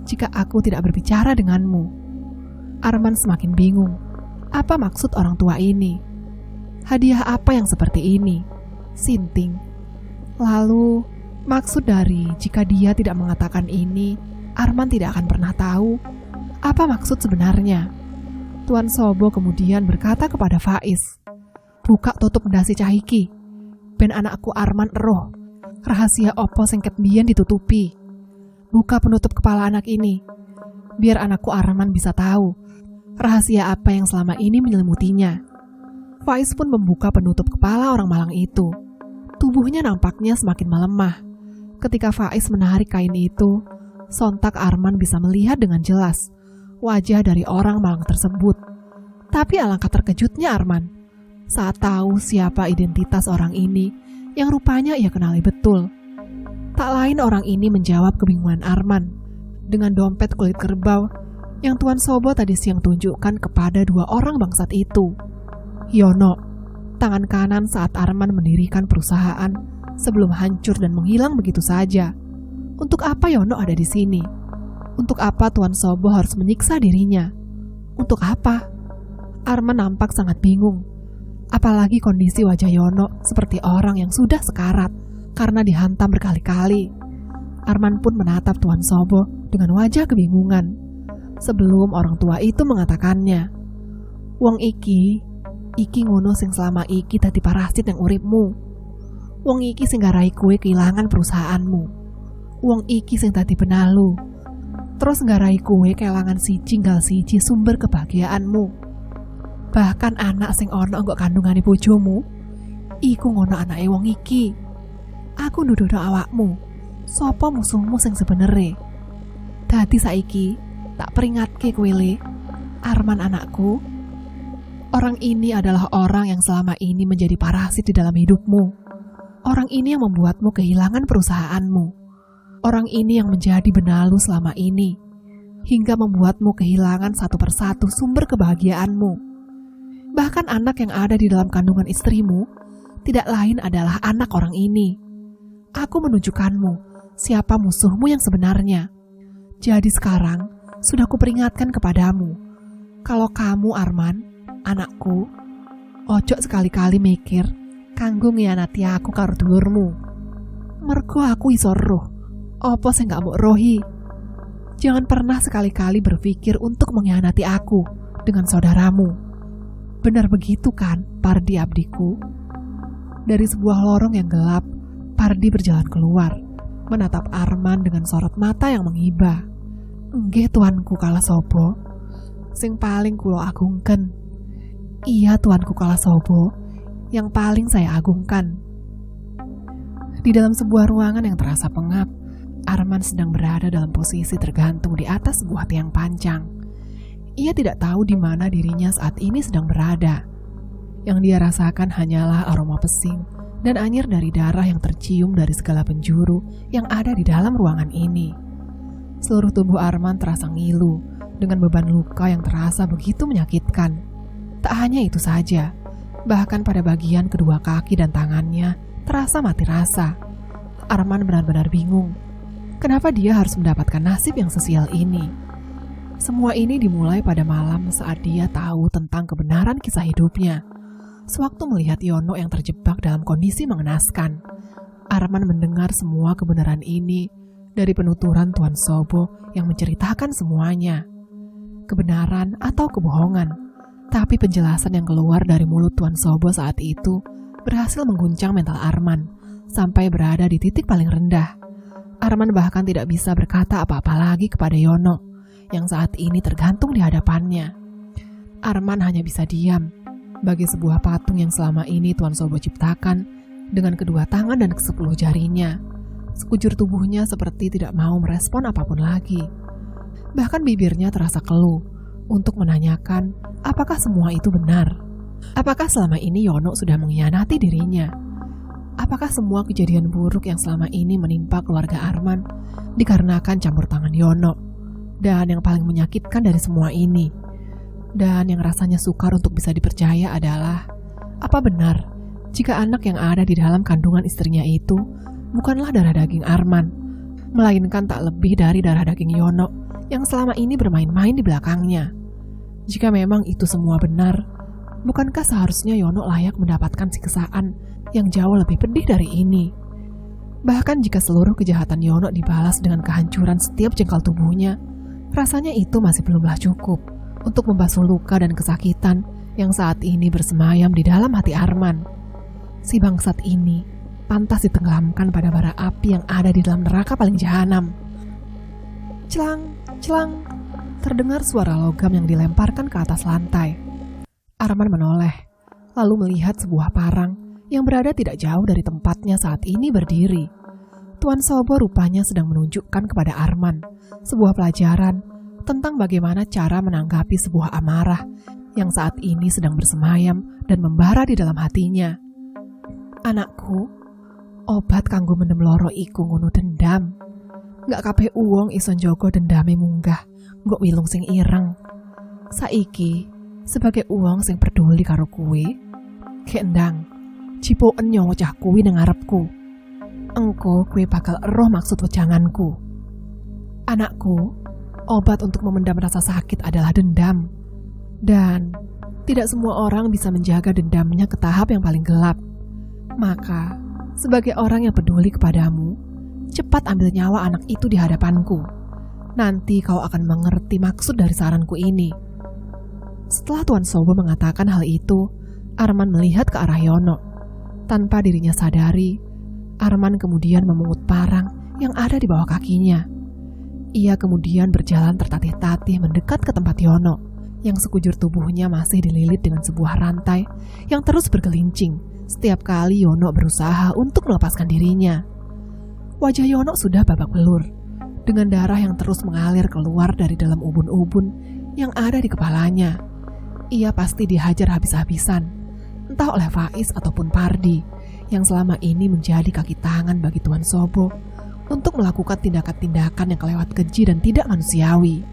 jika aku tidak berbicara denganmu. Arman semakin bingung. Apa maksud orang tua ini? Hadiah apa yang seperti ini? Sinting. Lalu, maksud dari jika dia tidak mengatakan ini, Arman tidak akan pernah tahu apa maksud sebenarnya. Tuan Sobo kemudian berkata kepada Faiz, "Buka tutup ndasi cahiki, ben anakku Arman eroh. Rahasia opo sing ket biyen ditutupi. Buka penutup kepala anak ini, biar anakku Arman bisa tahu rahasia apa yang selama ini menyelimutinya." Faiz pun membuka penutup kepala orang malang itu. Tubuhnya nampaknya semakin melemah. Ketika Faiz menarik kain itu, sontak Arman bisa melihat dengan jelas wajah dari orang malang tersebut. Tapi alangkah terkejutnya Arman saat tahu siapa identitas orang ini yang rupanya ia kenali betul. Tak lain orang ini menjawab kebingungan Arman dengan dompet kulit kerbau yang Tuan Sobo tadi siang tunjukkan kepada dua orang bangsat itu. Yono, tangan kanan saat Arman mendirikan perusahaan sebelum hancur dan menghilang begitu saja. Untuk apa Yono ada di sini? Untuk apa Tuan Sobo harus menyiksa dirinya? Untuk apa? Arman nampak sangat bingung. Apalagi kondisi wajah Yono seperti orang yang sudah sekarat karena dihantam berkali-kali. Arman pun menatap Tuan Sobo dengan wajah kebingungan sebelum orang tua itu mengatakannya, "Wong iki ngono sing selama iki dadi parasit yang uripmu. Wong iki sing garai kowe kehilangan perusahaanmu. Wong iki sing dadi benalu. Terus garai kowe kehilangan siji nggal siji sumber kebahagiaanmu. Bahkan anak sing ana nggo kandungane bojomu, iku ngono anake wong iki. Aku nuduhno awakmu, sapa musuhmu sing sebenere. Dadi saiki tak peringatke kowe le, Arman anakku. Orang ini adalah orang yang selama ini menjadi parasit di dalam hidupmu. Orang ini yang membuatmu kehilangan perusahaanmu. Orang ini yang menjadi benalu selama ini, hingga membuatmu kehilangan satu persatu sumber kebahagiaanmu. Bahkan anak yang ada di dalam kandungan istrimu tidak lain adalah anak orang ini. Aku menunjukkanmu siapa musuhmu yang sebenarnya. Jadi sekarang sudah kuperingatkan kepadamu, kalau kamu Arman, anakku, ojo sekali-kali mikir kanggo ngianati aku karo dulurmu. Mergo aku iso roh apa sing gak mbok rohi. Jangan pernah sekali-kali berpikir untuk mengkhianati aku dengan saudaramu. Benar begitu kan, Pardi abdiku? Dari sebuah lorong yang gelap, Pardi berjalan keluar, menatap Arman dengan sorot mata yang menghibah. "Nggih tuanku Kalasobo, sing paling kula agungken." "Iya tuanku Kalasobo, yang paling saya agungkan." Di dalam sebuah ruangan yang terasa pengap, Arman sedang berada dalam posisi tergantung di atas sebuah tiang panjang. Ia tidak tahu di mana dirinya saat ini sedang berada. Yang dia rasakan hanyalah aroma pesing dan anyir dari darah yang tercium dari segala penjuru yang ada di dalam ruangan ini. Seluruh tubuh Arman terasa ngilu dengan beban luka yang terasa begitu menyakitkan. Tak hanya itu saja, bahkan pada bagian kedua kaki dan tangannya terasa mati rasa. Arman benar-benar bingung. Kenapa dia harus mendapatkan nasib yang sesial ini? Semua ini dimulai pada malam saat dia tahu tentang kebenaran kisah hidupnya. Sewaktu melihat Yono yang terjebak dalam kondisi mengenaskan, Arman mendengar semua kebenaran ini dari penuturan Tuan Sobo yang menceritakan semuanya. Kebenaran atau kebohongan, tapi penjelasan yang keluar dari mulut Tuan Sobo saat itu berhasil mengguncang mental Arman sampai berada di titik paling rendah. Arman bahkan tidak bisa berkata apa-apa lagi kepada Yono yang saat ini tergantung di hadapannya. Arman hanya bisa diam bagi sebuah patung yang selama ini Tuan Sobo ciptakan dengan kedua tangan dan ke-10 jarinya. Sekujur tubuhnya seperti tidak mau merespon apapun lagi. Bahkan bibirnya terasa keluh untuk menanyakan apakah semua itu benar. Apakah selama ini Yono sudah mengkhianati dirinya? Apakah semua kejadian buruk yang selama ini menimpa keluarga Arman dikarenakan campur tangan Yono? Dan yang paling menyakitkan dari semua ini, dan yang rasanya sukar untuk bisa dipercaya adalah, apa benar jika anak yang ada di dalam kandungan istrinya itu bukanlah darah daging Arman, melainkan tak lebih dari darah daging Yono yang selama ini bermain-main di belakangnya? Jika memang itu semua benar, bukankah seharusnya Yono layak mendapatkan siksaan yang jauh lebih pedih dari ini? Bahkan jika seluruh kejahatan Yono dibalas dengan kehancuran setiap jengkal tubuhnya, rasanya itu masih belumlah cukup untuk membasuh luka dan kesakitan yang saat ini bersemayam di dalam hati Arman. Si bangsat ini pantas ditenggelamkan pada bara api yang ada di dalam neraka paling jahanam. Celang, celang, terdengar suara logam yang dilemparkan ke atas lantai. Arman menoleh, lalu melihat sebuah parang yang berada tidak jauh dari tempatnya saat ini berdiri. Tuan Sobo rupanya sedang menunjukkan kepada Arman sebuah pelajaran tentang bagaimana cara menanggapi sebuah amarah yang saat ini sedang bersemayam dan membara di dalam hatinya. Anakku, obat kanggo mendem loro iku ngono dendam. Gak kabeh uwong iso njogo dendame munggah, nggo wilung sing ireng. Saiki, sebagai uwong sing peduli karo kuwi, kendang, cipoken nyawa cah kuwi nang ngarepku. Engko kuwi bakal eroh maksud wejanganku. Anakku, obat untuk memendam rasa sakit adalah dendam. Dan tidak semua orang bisa menjaga dendamnya ke tahap yang paling gelap. Maka, sebagai orang yang peduli kepadamu, cepat ambil nyawa anak itu di hadapanku. Nanti kau akan mengerti maksud dari saranku ini. Setelah Tuan Sobo mengatakan hal itu, Arman melihat ke arah Yono. Tanpa dirinya sadari, Arman kemudian memungut parang yang ada di bawah kakinya. Ia kemudian berjalan tertatih-tatih mendekat ke tempat Yono, yang sekujur tubuhnya masih dililit dengan sebuah rantai yang terus bergelincing setiap kali Yono berusaha untuk melepaskan dirinya. Wajah Yono sudah babak belur, dengan darah yang terus mengalir keluar dari dalam ubun-ubun yang ada di kepalanya. Ia pasti dihajar habis-habisan, entah oleh Faiz ataupun Pardi, yang selama ini menjadi kaki tangan bagi Tuan Sobo untuk melakukan tindakan-tindakan yang kelewat keji dan tidak manusiawi.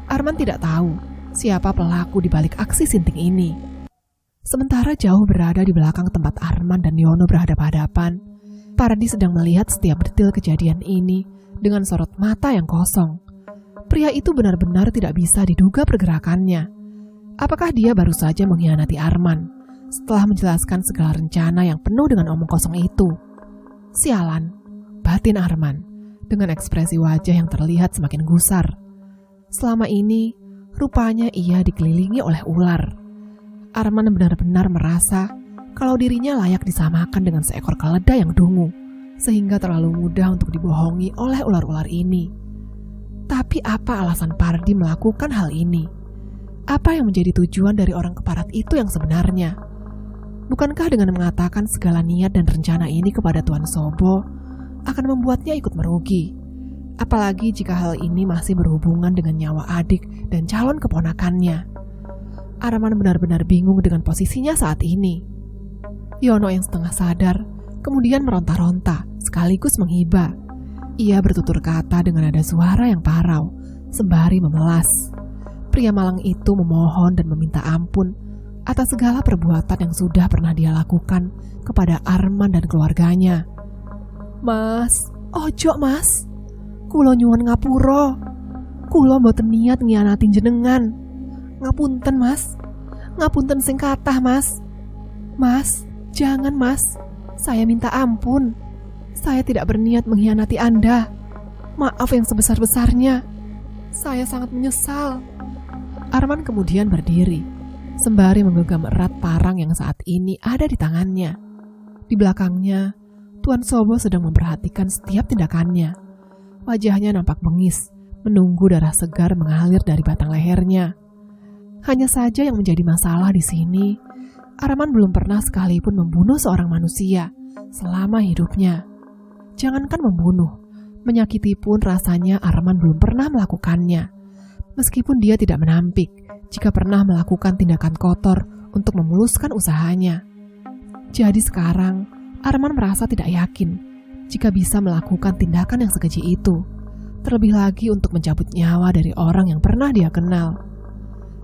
Arman tidak tahu siapa pelaku di balik aksi sinting ini. Sementara jauh berada di belakang tempat Arman dan Yono berhadapan-hadapan, Pardi sedang melihat setiap detil kejadian ini dengan sorot mata yang kosong. Pria itu benar-benar tidak bisa diduga pergerakannya. Apakah dia baru saja mengkhianati Arman setelah menjelaskan segala rencana yang penuh dengan omong kosong itu? Sialan, batin Arman dengan ekspresi wajah yang terlihat semakin gusar. Selama ini, rupanya ia dikelilingi oleh ular. Arman benar-benar merasa kalau dirinya layak disamakan dengan seekor keledai yang dungu, sehingga terlalu mudah untuk dibohongi oleh ular-ular ini. Tapi apa alasan Pardi melakukan hal ini? Apa yang menjadi tujuan dari orang keparat itu yang sebenarnya? Bukankah dengan mengatakan segala niat dan rencana ini kepada Tuan Sobo akan membuatnya ikut merugi? Apalagi jika hal ini masih berhubungan dengan nyawa adik dan calon keponakannya. Arman benar-benar bingung dengan posisinya saat ini. Yono yang setengah sadar kemudian meronta-ronta sekaligus menghibah. Ia bertutur kata dengan nada suara yang parau sembari memelas. Pria malang itu memohon dan meminta ampun atas segala perbuatan yang sudah pernah dia lakukan kepada Arman dan keluarganya. "Mas, ojo mas, kulo nyuwun ngapura. Kulo mboten niat ngianatin jenengan. Ngapunten mas, ngapunten sing kathah mas. Mas, jangan mas, saya minta ampun. Saya tidak berniat mengkhianati Anda. Maaf yang sebesar-besarnya. Saya sangat menyesal." Arman kemudian berdiri, sembari menggenggam erat parang yang saat ini ada di tangannya. Di belakangnya, Tuan Sobo sedang memperhatikan setiap tindakannya. Wajahnya nampak bengis, menunggu darah segar mengalir dari batang lehernya. Hanya saja yang menjadi masalah di sini, Arman belum pernah sekalipun membunuh seorang manusia selama hidupnya. Jangankan membunuh, menyakiti pun rasanya Arman belum pernah melakukannya. Meskipun dia tidak menampik jika pernah melakukan tindakan kotor untuk memuluskan usahanya. Jadi sekarang, Arman merasa tidak yakin jika bisa melakukan tindakan yang sekeji itu. Terlebih lagi untuk mencabut nyawa dari orang yang pernah dia kenal.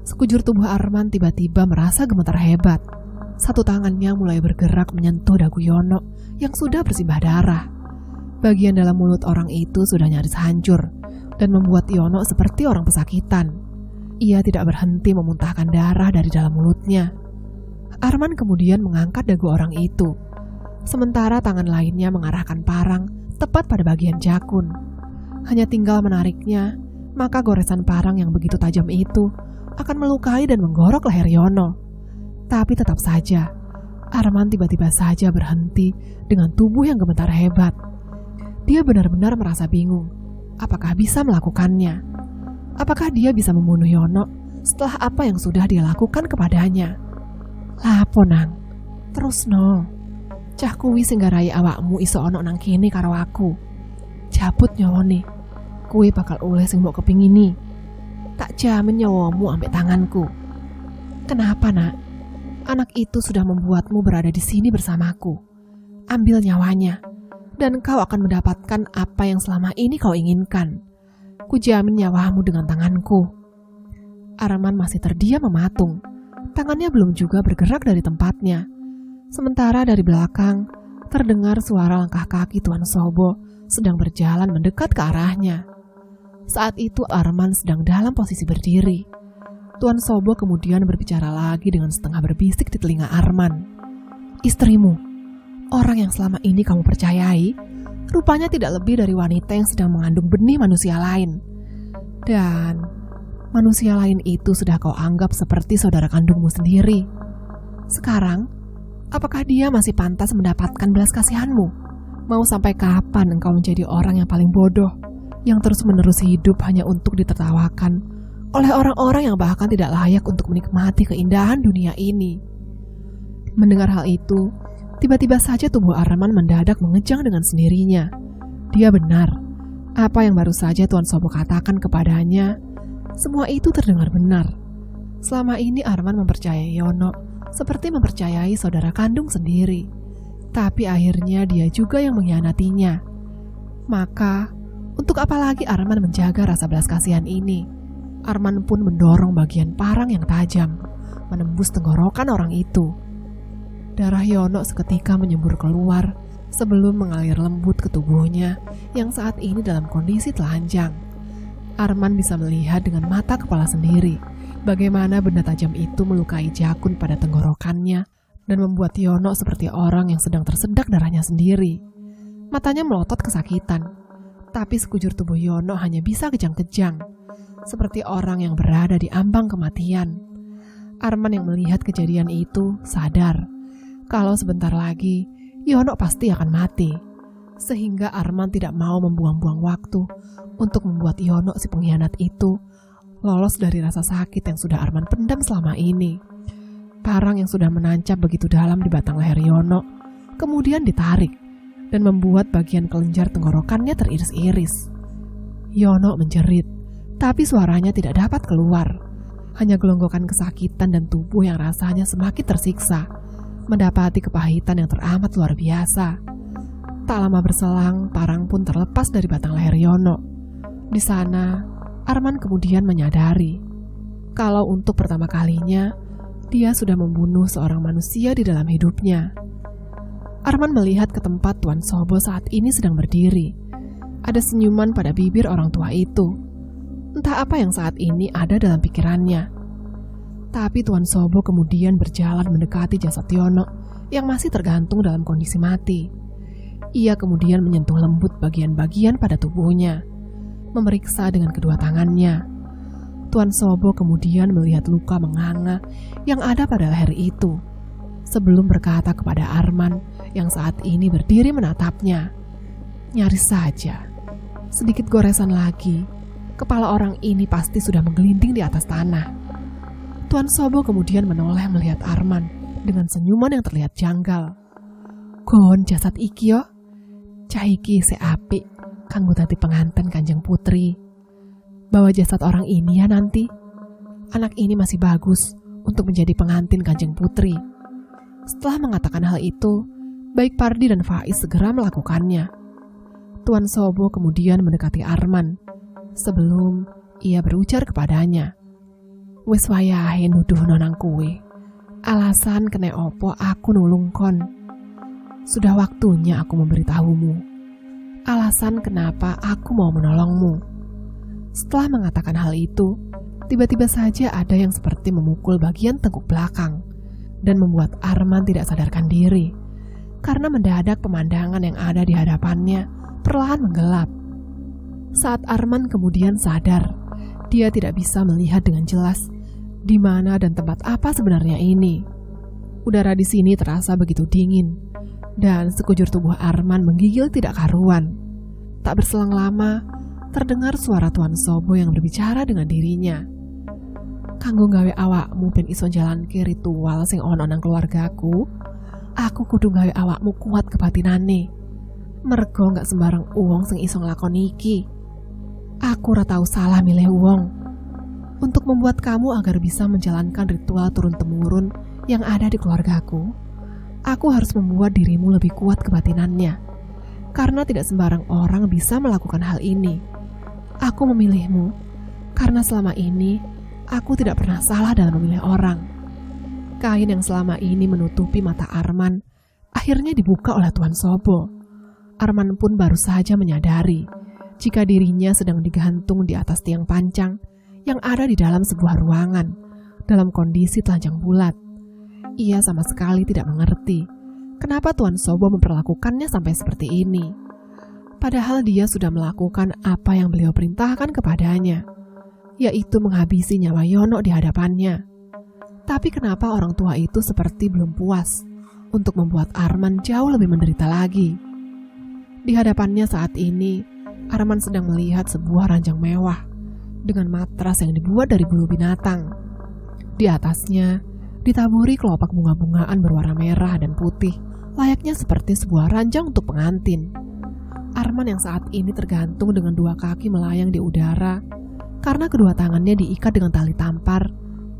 Sekujur tubuh Arman tiba-tiba merasa gemetar hebat. Satu tangannya mulai bergerak menyentuh dagu Yono yang sudah bersimbah darah. Bagian dalam mulut orang itu sudah nyaris hancur dan membuat Yono seperti orang pesakitan. Ia tidak berhenti memuntahkan darah dari dalam mulutnya. Arman kemudian mengangkat dagu orang itu, sementara tangan lainnya mengarahkan parang tepat pada bagian jakun. Hanya tinggal menariknya, maka goresan parang yang begitu tajam itu akan melukai dan menggorok leher Yono. Tapi tetap saja, Arman tiba-tiba saja berhenti dengan tubuh yang gemetar hebat. Dia benar-benar merasa bingung. Apakah bisa melakukannya? Apakah dia bisa membunuh Yono setelah apa yang sudah dia lakukan kepadanya? Lapo nang, terus no. Cah kuwi sing garai awakmu iso ono nang kene karo aku. Cabut nyawane. Kuwi bakal oleh sing mbok kepingini. Tak jamin nyawamu ambek tanganku. Kenapa nak? Anak itu sudah membuatmu berada di sini bersamaku. Ambil nyawanya, dan kau akan mendapatkan apa yang selama ini kau inginkan. Kujamin nyawamu dengan tanganku. Arman masih terdiam mematung. Tangannya belum juga bergerak dari tempatnya. Sementara dari belakang, terdengar suara langkah kaki Tuan Sobo sedang berjalan mendekat ke arahnya. Saat itu Arman sedang dalam posisi berdiri. Tuan Sobo kemudian berbicara lagi dengan setengah berbisik di telinga Arman. "Istrimu, orang yang selama ini kamu percayai, rupanya tidak lebih dari wanita yang sedang mengandung benih manusia lain. Dan manusia lain itu sudah kau anggap seperti saudara kandungmu sendiri. Sekarang, apakah dia masih pantas mendapatkan belas kasihanmu? Mau sampai kapan engkau menjadi orang yang paling bodoh, yang terus-menerus hidup hanya untuk ditertawakan oleh orang-orang yang bahkan tidak layak untuk menikmati keindahan dunia ini?" Mendengar hal itu, tiba-tiba saja tubuh Arman mendadak mengejang dengan sendirinya. Dia benar. Apa yang baru saja Tuan Sobo katakan kepadanya, semua itu terdengar benar. Selama ini Arman mempercayai Yono seperti mempercayai saudara kandung sendiri. Tapi akhirnya dia juga yang mengkhianatinya. Maka, untuk apa lagi Arman menjaga rasa belas kasihan ini? Arman pun mendorong bagian parang yang tajam, menembus tenggorokan orang itu. Darah Yono seketika menyembur keluar sebelum mengalir lembut ke tubuhnya yang saat ini dalam kondisi telanjang. Arman bisa melihat dengan mata kepala sendiri bagaimana benda tajam itu melukai jakun pada tenggorokannya dan membuat Yono seperti orang yang sedang tersedak darahnya sendiri. Matanya melotot kesakitan, tapi sekujur tubuh Yono hanya bisa kejang-kejang, seperti orang yang berada di ambang kematian. Arman yang melihat kejadian itu sadar kalau sebentar lagi Yono pasti akan mati, sehingga Arman tidak mau membuang-buang waktu untuk membuat Yono si pengkhianat itu lolos dari rasa sakit yang sudah Arman pendam selama ini. Parang yang sudah menancap begitu dalam di batang leher Yono kemudian ditarik dan membuat bagian kelenjar tenggorokannya teriris-iris. Yono menjerit, tapi suaranya tidak dapat keluar. Hanya gelonggokan kesakitan dan tubuh yang rasanya semakin tersiksa, mendapati kepahitan yang teramat luar biasa. Tak lama berselang, parang pun terlepas dari batang leher Yono. Di sana, Arman kemudian menyadari kalau untuk pertama kalinya, dia sudah membunuh seorang manusia di dalam hidupnya. Arman melihat ke tempat Tuan Sobo saat ini sedang berdiri. Ada senyuman pada bibir orang tua itu. Entah apa yang saat ini ada dalam pikirannya. Tapi Tuan Sobo kemudian berjalan mendekati jasad Yono yang masih tergantung dalam kondisi mati. Ia kemudian menyentuh lembut bagian-bagian pada tubuhnya, memeriksa dengan kedua tangannya. Tuan Sobo kemudian melihat luka menganga yang ada pada leher itu, sebelum berkata kepada Arman yang saat ini berdiri menatapnya. Nyaris saja, sedikit goresan lagi, kepala orang ini pasti sudah menggelinding di atas tanah. Tuan Sobo kemudian menoleh melihat Arman dengan senyuman yang terlihat janggal. Gon jasad iki yo, cah iki seapik kanggo dadi penganten Kanjeng Putri. Bawa jasad orang ini ya nanti. Anak ini masih bagus untuk menjadi pengantin Kanjeng Putri. Setelah mengatakan hal itu, baik Pardi dan Faiz segera melakukannya. Tuan Sobo kemudian mendekati Arman sebelum ia berujar kepadanya. Wis wayahe nuduh nonang kuwe. Alasan kene opo aku nulung kon. Sudah waktunya aku memberitahumu alasan kenapa aku mau menolongmu. Setelah mengatakan hal itu, tiba-tiba saja ada yang seperti memukul bagian tengkuk belakang dan membuat Arman tidak sadarkan diri karena mendadak pemandangan yang ada di hadapannya perlahan menggelap. Saat Arman kemudian sadar, dia tidak bisa melihat dengan jelas di mana dan tempat apa sebenarnya ini. Udara di sini terasa begitu dingin dan sekujur tubuh Arman menggigil tidak karuan. Tak berselang lama, terdengar suara Tuan Sobo yang berbicara dengan dirinya. Kanggo gawe awakmu ben iso jalanke ritual sing ono nang keluargaku, aku kudu gawe awakmu kuat kebatinane. Mergo gak sembarang uwong sing iso nglakoni iki. Aku ora tau salah milih uwong. Untuk membuat kamu agar bisa menjalankan ritual turun-temurun yang ada di keluargaku, aku harus membuat dirimu lebih kuat kebatinannya. Karena tidak sembarang orang bisa melakukan hal ini. Aku memilihmu karena selama ini aku tidak pernah salah dalam memilih orang. Kain yang selama ini menutupi mata Arman akhirnya dibuka oleh Tuan Sobo. Arman pun baru saja menyadari jika dirinya sedang digantung di atas tiang pancang yang ada di dalam sebuah ruangan dalam kondisi telanjang bulat. Ia sama sekali tidak mengerti kenapa Tuan Sobo memperlakukannya sampai seperti ini. Padahal dia sudah melakukan apa yang beliau perintahkan kepadanya, yaitu menghabisi nyawa Yono di hadapannya. Tapi kenapa orang tua itu seperti belum puas untuk membuat Arman jauh lebih menderita lagi? Di hadapannya saat ini, Arman sedang melihat sebuah ranjang mewah dengan matras yang dibuat dari bulu binatang. Di atasnya ditaburi kelopak bunga-bungaan berwarna merah dan putih, layaknya seperti sebuah ranjang untuk pengantin. Arman yang saat ini tergantung dengan dua kaki melayang di udara karena kedua tangannya diikat dengan tali tampar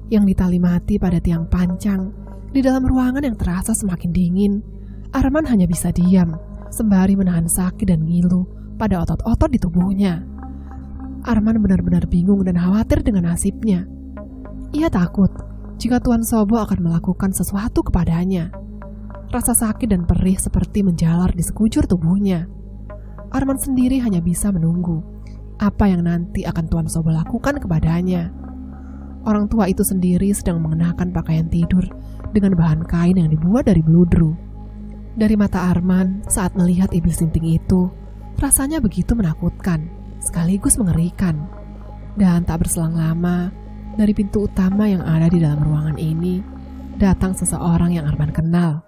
yang ditali mati pada tiang pancang. Di dalam ruangan yang terasa semakin dingin, Arman hanya bisa diam sembari menahan sakit dan ngilu pada otot-otot di tubuhnya. Arman benar-benar bingung dan khawatir dengan nasibnya. Ia takut jika Tuan Sobo akan melakukan sesuatu kepadanya. Rasa sakit dan perih seperti menjalar di sekujur tubuhnya. Arman sendiri hanya bisa menunggu apa yang nanti akan Tuan Sobo lakukan kepadanya. Orang tua itu sendiri sedang mengenakan pakaian tidur dengan bahan kain yang dibuat dari beludru. Dari mata Arman saat melihat iblis sinting itu, rasanya begitu menakutkan, sekaligus mengerikan. Dan tak berselang lama, dari pintu utama yang ada di dalam ruangan ini, datang seseorang yang Arman kenal.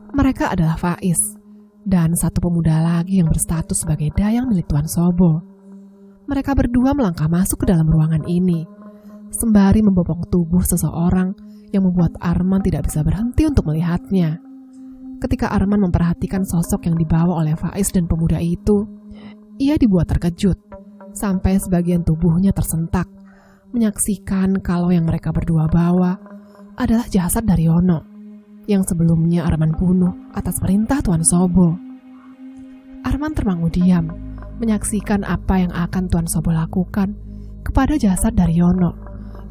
Mereka adalah Faiz dan satu pemuda lagi yang berstatus sebagai dayang milik Tuan Sobo. Mereka berdua melangkah masuk ke dalam ruangan ini, sembari membopong tubuh seseorang yang membuat Arman tidak bisa berhenti untuk melihatnya. Ketika Arman memperhatikan sosok yang dibawa oleh Faiz dan pemuda itu, ia dibuat terkejut, sampai sebagian tubuhnya tersentak, menyaksikan kalau yang mereka berdua bawa adalah jasad Daryono, yang sebelumnya Arman bunuh atas perintah Tuan Sobo. Arman termangu diam, menyaksikan apa yang akan Tuan Sobo lakukan kepada jasad Daryono,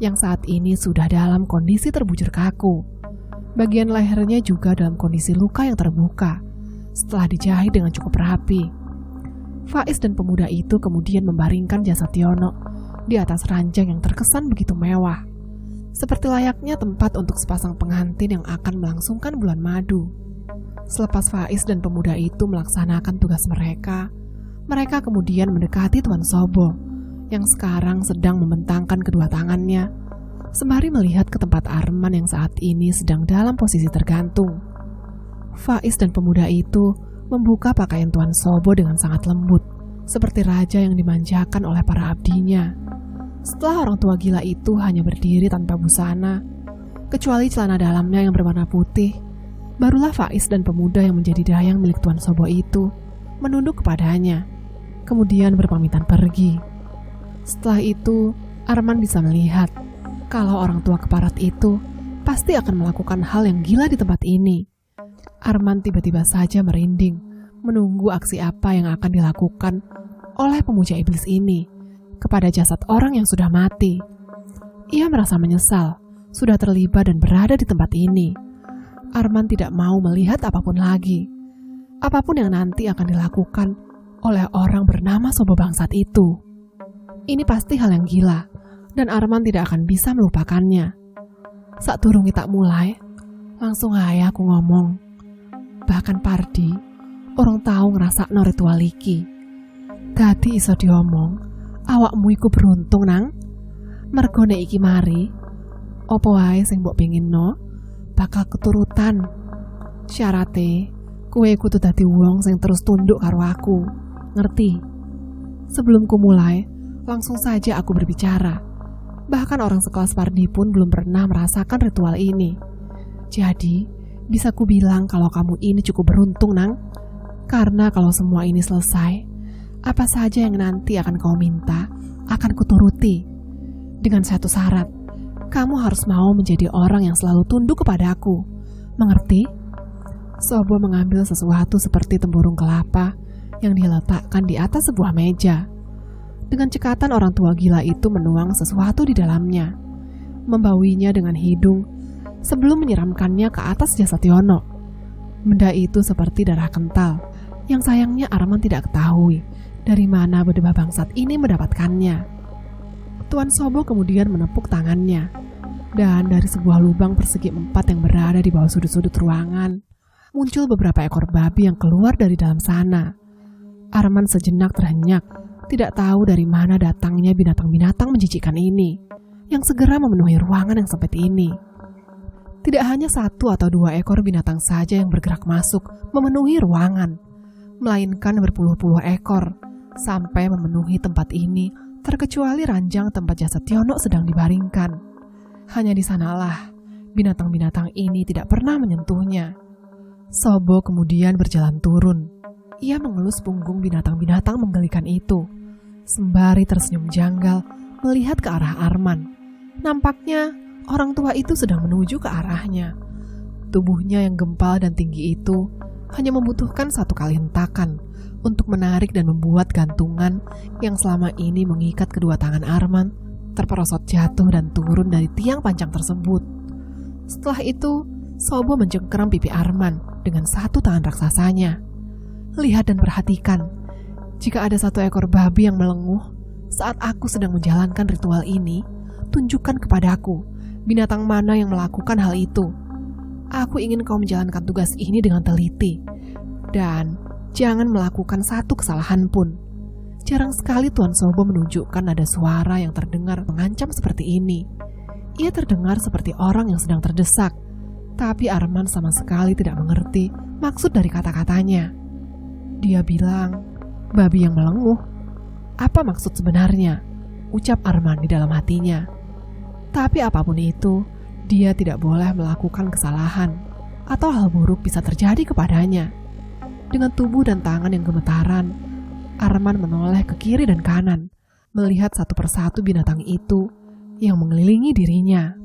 yang saat ini sudah dalam kondisi terbujur kaku. Bagian lehernya juga dalam kondisi luka yang terbuka setelah dijahit dengan cukup rapi. Faiz dan pemuda itu kemudian membaringkan jasad Yono di atas ranjang yang terkesan begitu mewah, seperti layaknya tempat untuk sepasang pengantin yang akan melangsungkan bulan madu. Selepas Faiz dan pemuda itu melaksanakan tugas mereka, mereka kemudian mendekati Tuan Sobo yang sekarang sedang membentangkan kedua tangannya sembari melihat ke tempat Arman yang saat ini sedang dalam posisi tergantung. Faiz dan pemuda itu membuka pakaian Tuan Sobo dengan sangat lembut, seperti raja yang dimanjakan oleh para abdinya. Setelah orang tua gila itu hanya berdiri tanpa busana, kecuali celana dalamnya yang berwarna putih, barulah Faiz dan pemuda yang menjadi dayang milik Tuan Sobo itu menunduk kepadanya, kemudian berpamitan pergi. Setelah itu, Arman bisa melihat kalau orang tua keparat itu pasti akan melakukan hal yang gila di tempat ini. Arman tiba-tiba saja merinding, menunggu aksi apa yang akan dilakukan oleh pemuja iblis ini kepada jasad orang yang sudah mati. Ia merasa menyesal, sudah terlibat dan berada di tempat ini. Arman tidak mau melihat apapun lagi, apapun yang nanti akan dilakukan oleh orang bernama Sobo Bangsat itu. Ini pasti hal yang gila, dan Arman tidak akan bisa melupakannya. Saat durungi tak mulai, langsung aja aku ngomong. Bahkan Pardi, orang tahu ngerasa no ritual iki. Dadi iso diomong, awakmu iku beruntung nang. Mergone iki mari, opo wae sing mbok pengin no, bakal keturutan. Syarate, kowe kudu dadi wong sing terus tunduk karo aku. Ngerti? Sebelum ku mulai, langsung saja aku berbicara. Bahkan orang sekelas Pardi pun belum pernah merasakan ritual ini. Jadi, bisa ku bilang kalau kamu ini cukup beruntung, nang. Karena kalau semua ini selesai, apa saja yang nanti akan kau minta, akan kuturuti. Dengan satu syarat, kamu harus mau menjadi orang yang selalu tunduk kepadaku. Mengerti? Sobo mengambil sesuatu seperti tempurung kelapa yang diletakkan di atas sebuah meja. Dengan cekatan orang tua gila itu menuang sesuatu di dalamnya, membauinya dengan hidung sebelum menyiramkannya ke atas jasad Yono. Benda itu seperti darah kental, yang sayangnya Arman tidak ketahui dari mana berdebah bangsat ini mendapatkannya. Tuan Sobo kemudian menepuk tangannya, dan dari sebuah lubang persegi 4 yang berada di bawah sudut-sudut ruangan, muncul beberapa ekor babi yang keluar dari dalam sana. Arman sejenak terhenyak, tidak tahu dari mana datangnya binatang-binatang menjijikkan ini, yang segera memenuhi ruangan yang sempit ini. Tidak hanya 1 atau 2 ekor binatang saja yang bergerak masuk memenuhi ruangan, melainkan berpuluh-puluh ekor, sampai memenuhi tempat ini, terkecuali ranjang tempat jasad Yono sedang dibaringkan. Hanya di sanalah binatang-binatang ini tidak pernah menyentuhnya. Sobo kemudian berjalan turun. Ia mengelus punggung binatang-binatang menggelikan itu, sembari tersenyum janggal melihat ke arah Arman. Nampaknya orang tua itu sedang menuju ke arahnya. Tubuhnya yang gempal dan tinggi itu hanya membutuhkan 1 kali hentakan untuk menarik dan membuat gantungan yang selama ini mengikat kedua tangan Arman terperosot jatuh dan turun dari tiang panjang tersebut. Setelah itu, Sobo mencengkeram pipi Arman dengan 1 tangan raksasanya. Lihat dan perhatikan, jika ada 1 ekor babi yang melenguh saat aku sedang menjalankan ritual ini, tunjukkan kepadaku binatang mana yang melakukan hal itu. Aku ingin kau menjalankan tugas ini dengan teliti, dan jangan melakukan 1 kesalahan pun. Jarang sekali Tuan Sobo menunjukkan nada suara yang terdengar mengancam seperti ini. Ia terdengar seperti orang yang sedang terdesak, tapi Arman sama sekali tidak mengerti maksud dari kata-katanya. Dia bilang, babi yang melenguh. Apa maksud sebenarnya? Ucap Arman di dalam hatinya. Tapi apapun itu, Dia tidak boleh melakukan kesalahan atau hal buruk bisa terjadi kepadanya. Dengan tubuh dan tangan yang gemetaran, Arman menoleh ke kiri dan kanan, melihat satu persatu binatang itu yang mengelilingi dirinya.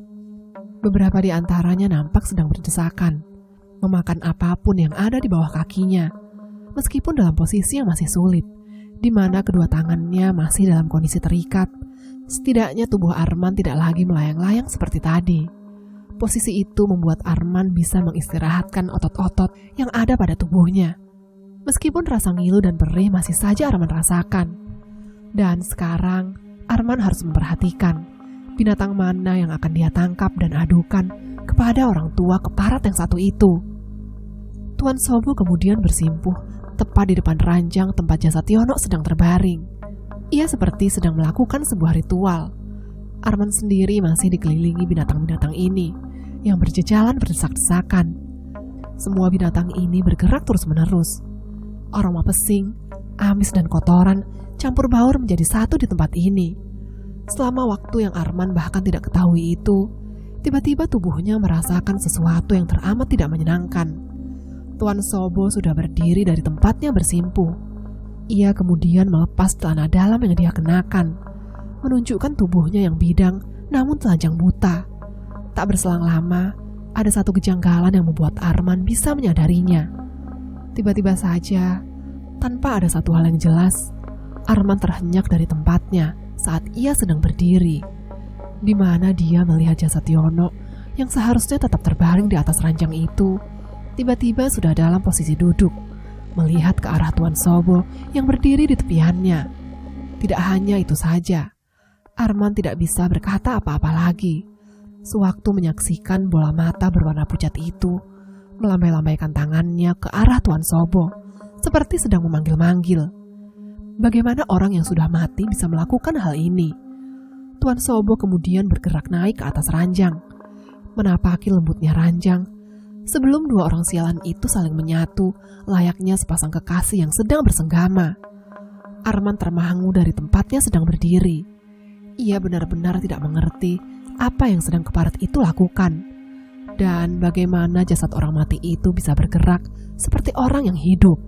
Beberapa di antaranya nampak sedang berdesakan, memakan apapun yang ada di bawah kakinya, meskipun dalam posisi yang masih sulit, di mana kedua tangannya masih dalam kondisi terikat. Setidaknya tubuh Arman tidak lagi melayang-layang seperti tadi. Posisi itu membuat Arman bisa mengistirahatkan otot-otot yang ada pada tubuhnya. Meskipun rasa ngilu dan perih masih saja Arman rasakan. Dan sekarang Arman harus memperhatikan binatang mana yang akan dia tangkap dan adukan kepada orang tua keparat yang satu itu. Tuan Sobo kemudian bersimpuh tepat di depan ranjang tempat jasad Yono sedang terbaring. Ia seperti sedang melakukan sebuah ritual. Arman sendiri masih dikelilingi binatang-binatang ini yang berjejalan berdesak-desakan. Semua binatang ini bergerak terus-menerus. Aroma pesing, amis dan kotoran campur baur menjadi satu di tempat ini. Selama waktu yang Arman bahkan tidak ketahui itu, tiba-tiba tubuhnya merasakan sesuatu yang teramat tidak menyenangkan. Tuan Sobo sudah berdiri dari tempatnya bersimpuh. Ia kemudian melepas celana dalam yang dia kenakan, menunjukkan tubuhnya yang bidang namun telanjang buta. Tak berselang lama, ada satu kejanggalan yang membuat Arman bisa menyadarinya. Tiba-tiba saja, tanpa ada satu hal yang jelas, Arman terhenyak dari tempatnya saat ia sedang berdiri, di mana dia melihat jasad Yono yang seharusnya tetap terbaring di atas ranjang itu, tiba-tiba sudah dalam posisi duduk, melihat ke arah Tuan Sobo yang berdiri di tepiannya. Tidak hanya itu saja, Arman tidak bisa berkata apa-apa lagi. Sewaktu menyaksikan bola mata berwarna pucat itu melambai-lambaikan tangannya ke arah Tuan Sobo, seperti sedang memanggil-manggil. Bagaimana orang yang sudah mati bisa melakukan hal ini? Tuan Sobo kemudian bergerak naik ke atas ranjang, menapaki lembutnya ranjang, sebelum dua orang sialan itu saling menyatu layaknya sepasang kekasih yang sedang bersenggama. Arman termangu dari tempatnya sedang berdiri. Ia benar-benar tidak mengerti apa yang sedang keparat itu lakukan, dan bagaimana jasad orang mati itu bisa bergerak seperti orang yang hidup.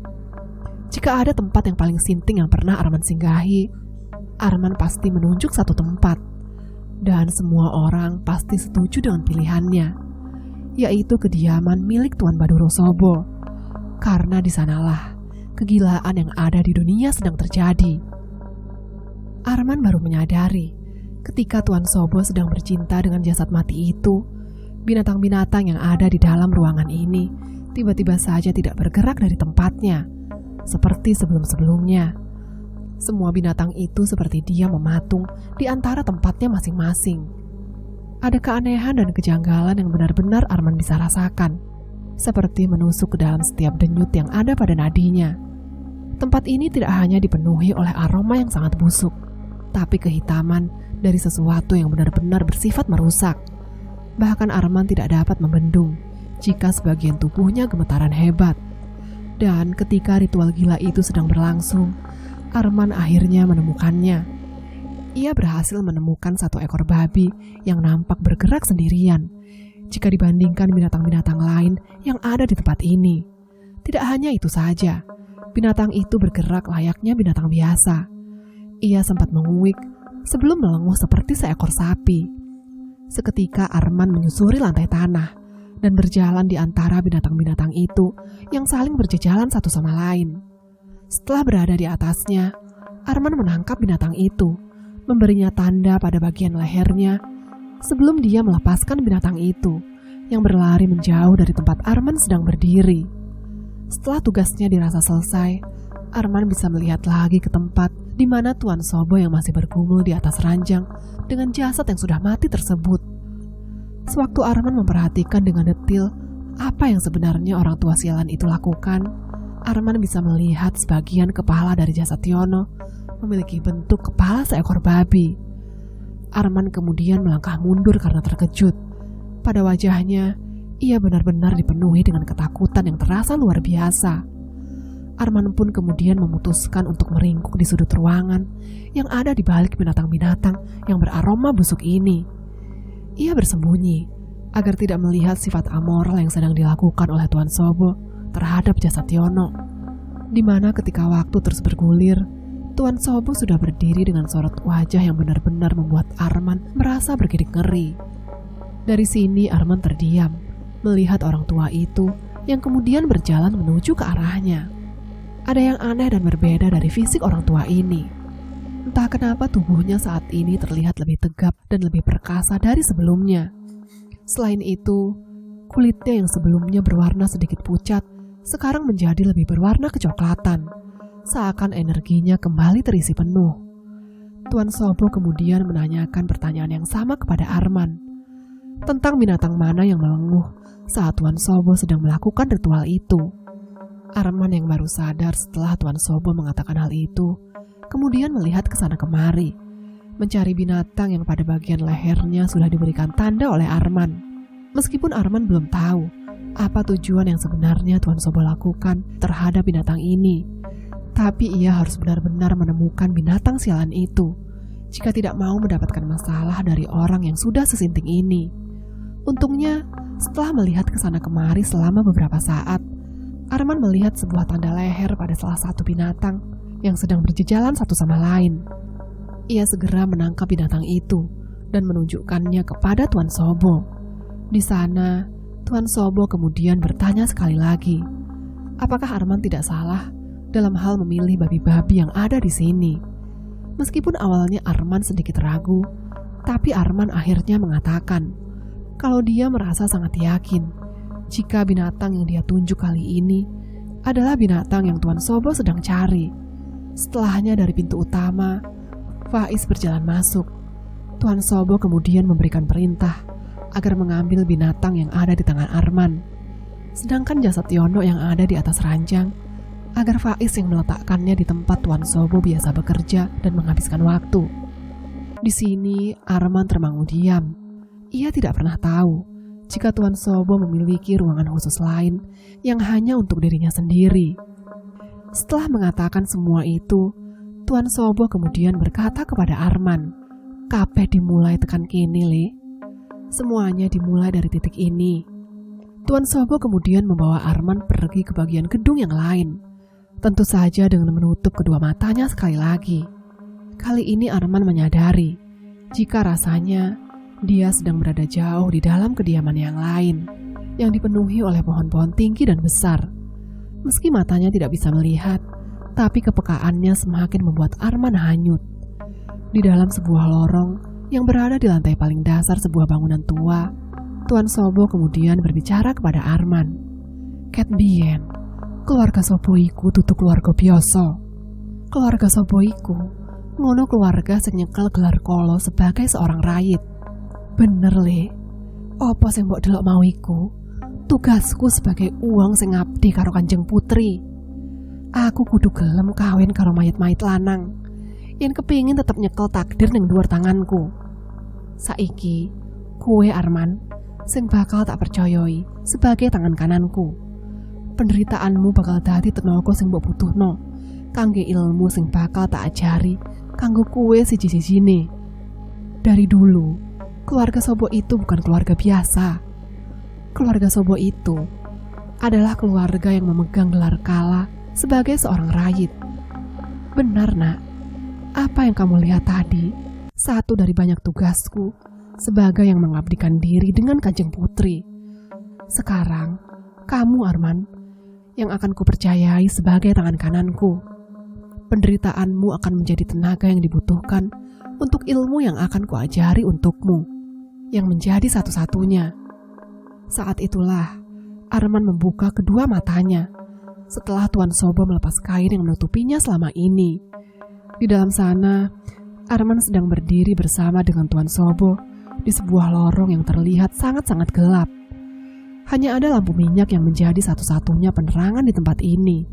Jika ada tempat yang paling sinting yang pernah Arman singgahi, Arman pasti menunjuk satu tempat, dan semua orang pasti setuju dengan pilihannya, yaitu kediaman milik Tuan Baduro Sobo, karena di sanalah kegilaan yang ada di dunia sedang terjadi. Arman baru menyadari ketika Tuan Sobo sedang bercinta dengan jasad mati itu, binatang-binatang yang ada di dalam ruangan ini tiba-tiba saja tidak bergerak dari tempatnya, seperti sebelum-sebelumnya. Semua binatang itu seperti dia mematung di antara tempatnya masing-masing. Ada keanehan dan kejanggalan yang benar-benar Arman bisa rasakan, seperti menusuk ke dalam setiap denyut yang ada pada nadinya. Tempat ini tidak hanya dipenuhi oleh aroma yang sangat busuk, tapi kehitaman dari sesuatu yang benar-benar bersifat merusak. Bahkan Arman tidak dapat membendung jika sebagian tubuhnya gemetaran hebat. Dan ketika ritual gila itu sedang berlangsung, Arman akhirnya menemukannya. Ia berhasil menemukan satu ekor babi yang nampak bergerak sendirian jika dibandingkan binatang-binatang lain yang ada di tempat ini. Tidak hanya itu saja, binatang itu bergerak layaknya binatang biasa. Ia sempat menguik sebelum melenguh seperti seekor sapi. Seketika Arman menyusuri lantai tanah dan berjalan di antara binatang-binatang itu yang saling berjejalan satu sama lain. Setelah berada di atasnya, Arman menangkap binatang itu, memberinya tanda pada bagian lehernya, sebelum dia melepaskan binatang itu yang berlari menjauh dari tempat Arman sedang berdiri. Setelah tugasnya dirasa selesai, Arman bisa melihat lagi ke tempat di mana Tuan Sobo yang masih bergumul di atas ranjang dengan jasad yang sudah mati tersebut. Sewaktu Arman memperhatikan dengan detil apa yang sebenarnya orang tua sialan itu lakukan, Arman bisa melihat sebagian kepala dari jasad Yono memiliki bentuk kepala seekor babi. Arman kemudian melangkah mundur karena terkejut. Pada wajahnya, ia benar-benar dipenuhi dengan ketakutan yang terasa luar biasa. Arman pun kemudian memutuskan untuk meringkuk di sudut ruangan yang ada di balik binatang-binatang yang beraroma busuk ini. Ia bersembunyi agar tidak melihat sifat amoral yang sedang dilakukan oleh Tuan Sobo terhadap jasad Yono. Di mana ketika waktu terus bergulir, Tuan Sobo sudah berdiri dengan sorot wajah yang benar-benar membuat Arman merasa bergidik ngeri. Dari sini Arman terdiam, melihat orang tua itu yang kemudian berjalan menuju ke arahnya. Ada yang aneh dan berbeda dari fisik orang tua ini. Entah kenapa tubuhnya saat ini terlihat lebih tegap dan lebih perkasa dari sebelumnya. Selain itu, kulitnya yang sebelumnya berwarna sedikit pucat, sekarang menjadi lebih berwarna kecoklatan, seakan energinya kembali terisi penuh. Tuan Sobo kemudian menanyakan pertanyaan yang sama kepada Arman, tentang binatang mana yang melenguh saat Tuan Sobo sedang melakukan ritual itu. Arman yang baru sadar setelah Tuan Sobo mengatakan hal itu, kemudian melihat ke sana kemari, mencari binatang yang pada bagian lehernya sudah diberikan tanda oleh Arman. Meskipun Arman belum tahu apa tujuan yang sebenarnya Tuan Sobo lakukan terhadap binatang ini, tapi ia harus benar-benar menemukan binatang sialan itu jika tidak mau mendapatkan masalah dari orang yang sudah sesinting ini. Untungnya, setelah melihat ke sana kemari selama beberapa saat, Arman melihat sebuah tanda leher pada salah satu binatang yang sedang berjejalan satu sama lain. Ia segera menangkap binatang itu dan menunjukkannya kepada Tuan Sobo. Di sana, Tuan Sobo kemudian bertanya sekali lagi, apakah Arman tidak salah dalam hal memilih babi-babi yang ada di sini. Meskipun awalnya Arman sedikit ragu, tapi Arman akhirnya mengatakan kalau dia merasa sangat yakin jika binatang yang dia tunjuk kali ini adalah binatang yang Tuan Sobo sedang cari. Setelahnya dari pintu utama, Faiz berjalan masuk. Tuan Sobo kemudian memberikan perintah agar mengambil binatang yang ada di tangan Arman, sedangkan jasad Yono yang ada di atas ranjang, agar Faiz yang meletakkannya di tempat Tuan Sobo biasa bekerja dan menghabiskan waktu. Di sini Arman termangu diam. Ia tidak pernah tahu jika Tuan Sobo memiliki ruangan khusus lain yang hanya untuk dirinya sendiri. Setelah mengatakan semua itu, Tuan Sobo kemudian berkata kepada Arman, "Kabeh dimulai tekan kini, Le. Semuanya dimulai dari titik ini." Tuan Sobo kemudian membawa Arman pergi ke bagian gedung yang lain, tentu saja dengan menutup kedua matanya sekali lagi. Kali ini Arman menyadari jika rasanya dia sedang berada jauh di dalam kediaman yang lain, yang dipenuhi oleh pohon-pohon tinggi dan besar. Meski matanya tidak bisa melihat, tapi kepekaannya semakin membuat Arman hanyut. Di dalam sebuah lorong yang berada di lantai paling dasar sebuah bangunan tua, Tuan Sobo kemudian berbicara kepada Arman. "Ket biyen, keluarga Sobo iku dudu keluarga biasa. Keluarga Sobo iku ngono keluarga sing nyekel gelar kala sebagai seorang rakyat. Bener, Le. Apa sing mbok delok mau iku tugasku sebagai uang sing ngabdi karo Kanjeng Putri. Aku kudu gelem kawin karo mayit-mayit lanang yen kepingin tetep nyekel takdir ning dhuwur tanganku. Saiki kowe Arman sing bakal tak percayai sebagai tangan kananku. Penderitaanmu bakal dadi tenaga sing mbok butuhno kangge ilmu sing bakal tak ajari kanggo kowe siji-sijine. Dari dulu keluarga Sobo itu bukan keluarga biasa. Keluarga Sobo itu adalah keluarga yang memegang gelar kala sebagai seorang rakyat. Benar, Nak. Apa yang kamu lihat tadi, satu dari banyak tugasku sebagai yang mengabdikan diri dengan Kanjeng Putri. Sekarang, kamu Arman, yang akan kupercayai sebagai tangan kananku. Penderitaanmu akan menjadi tenaga yang dibutuhkan untuk ilmu yang akan kuajari untukmu, yang menjadi satu-satunya." Saat itulah Arman membuka kedua matanya setelah Tuan Sobo melepas kain yang menutupinya selama ini. Di dalam sana, Arman sedang berdiri bersama dengan Tuan Sobo di sebuah lorong yang terlihat sangat-sangat gelap. Hanya ada lampu minyak yang menjadi satu-satunya penerangan di tempat ini.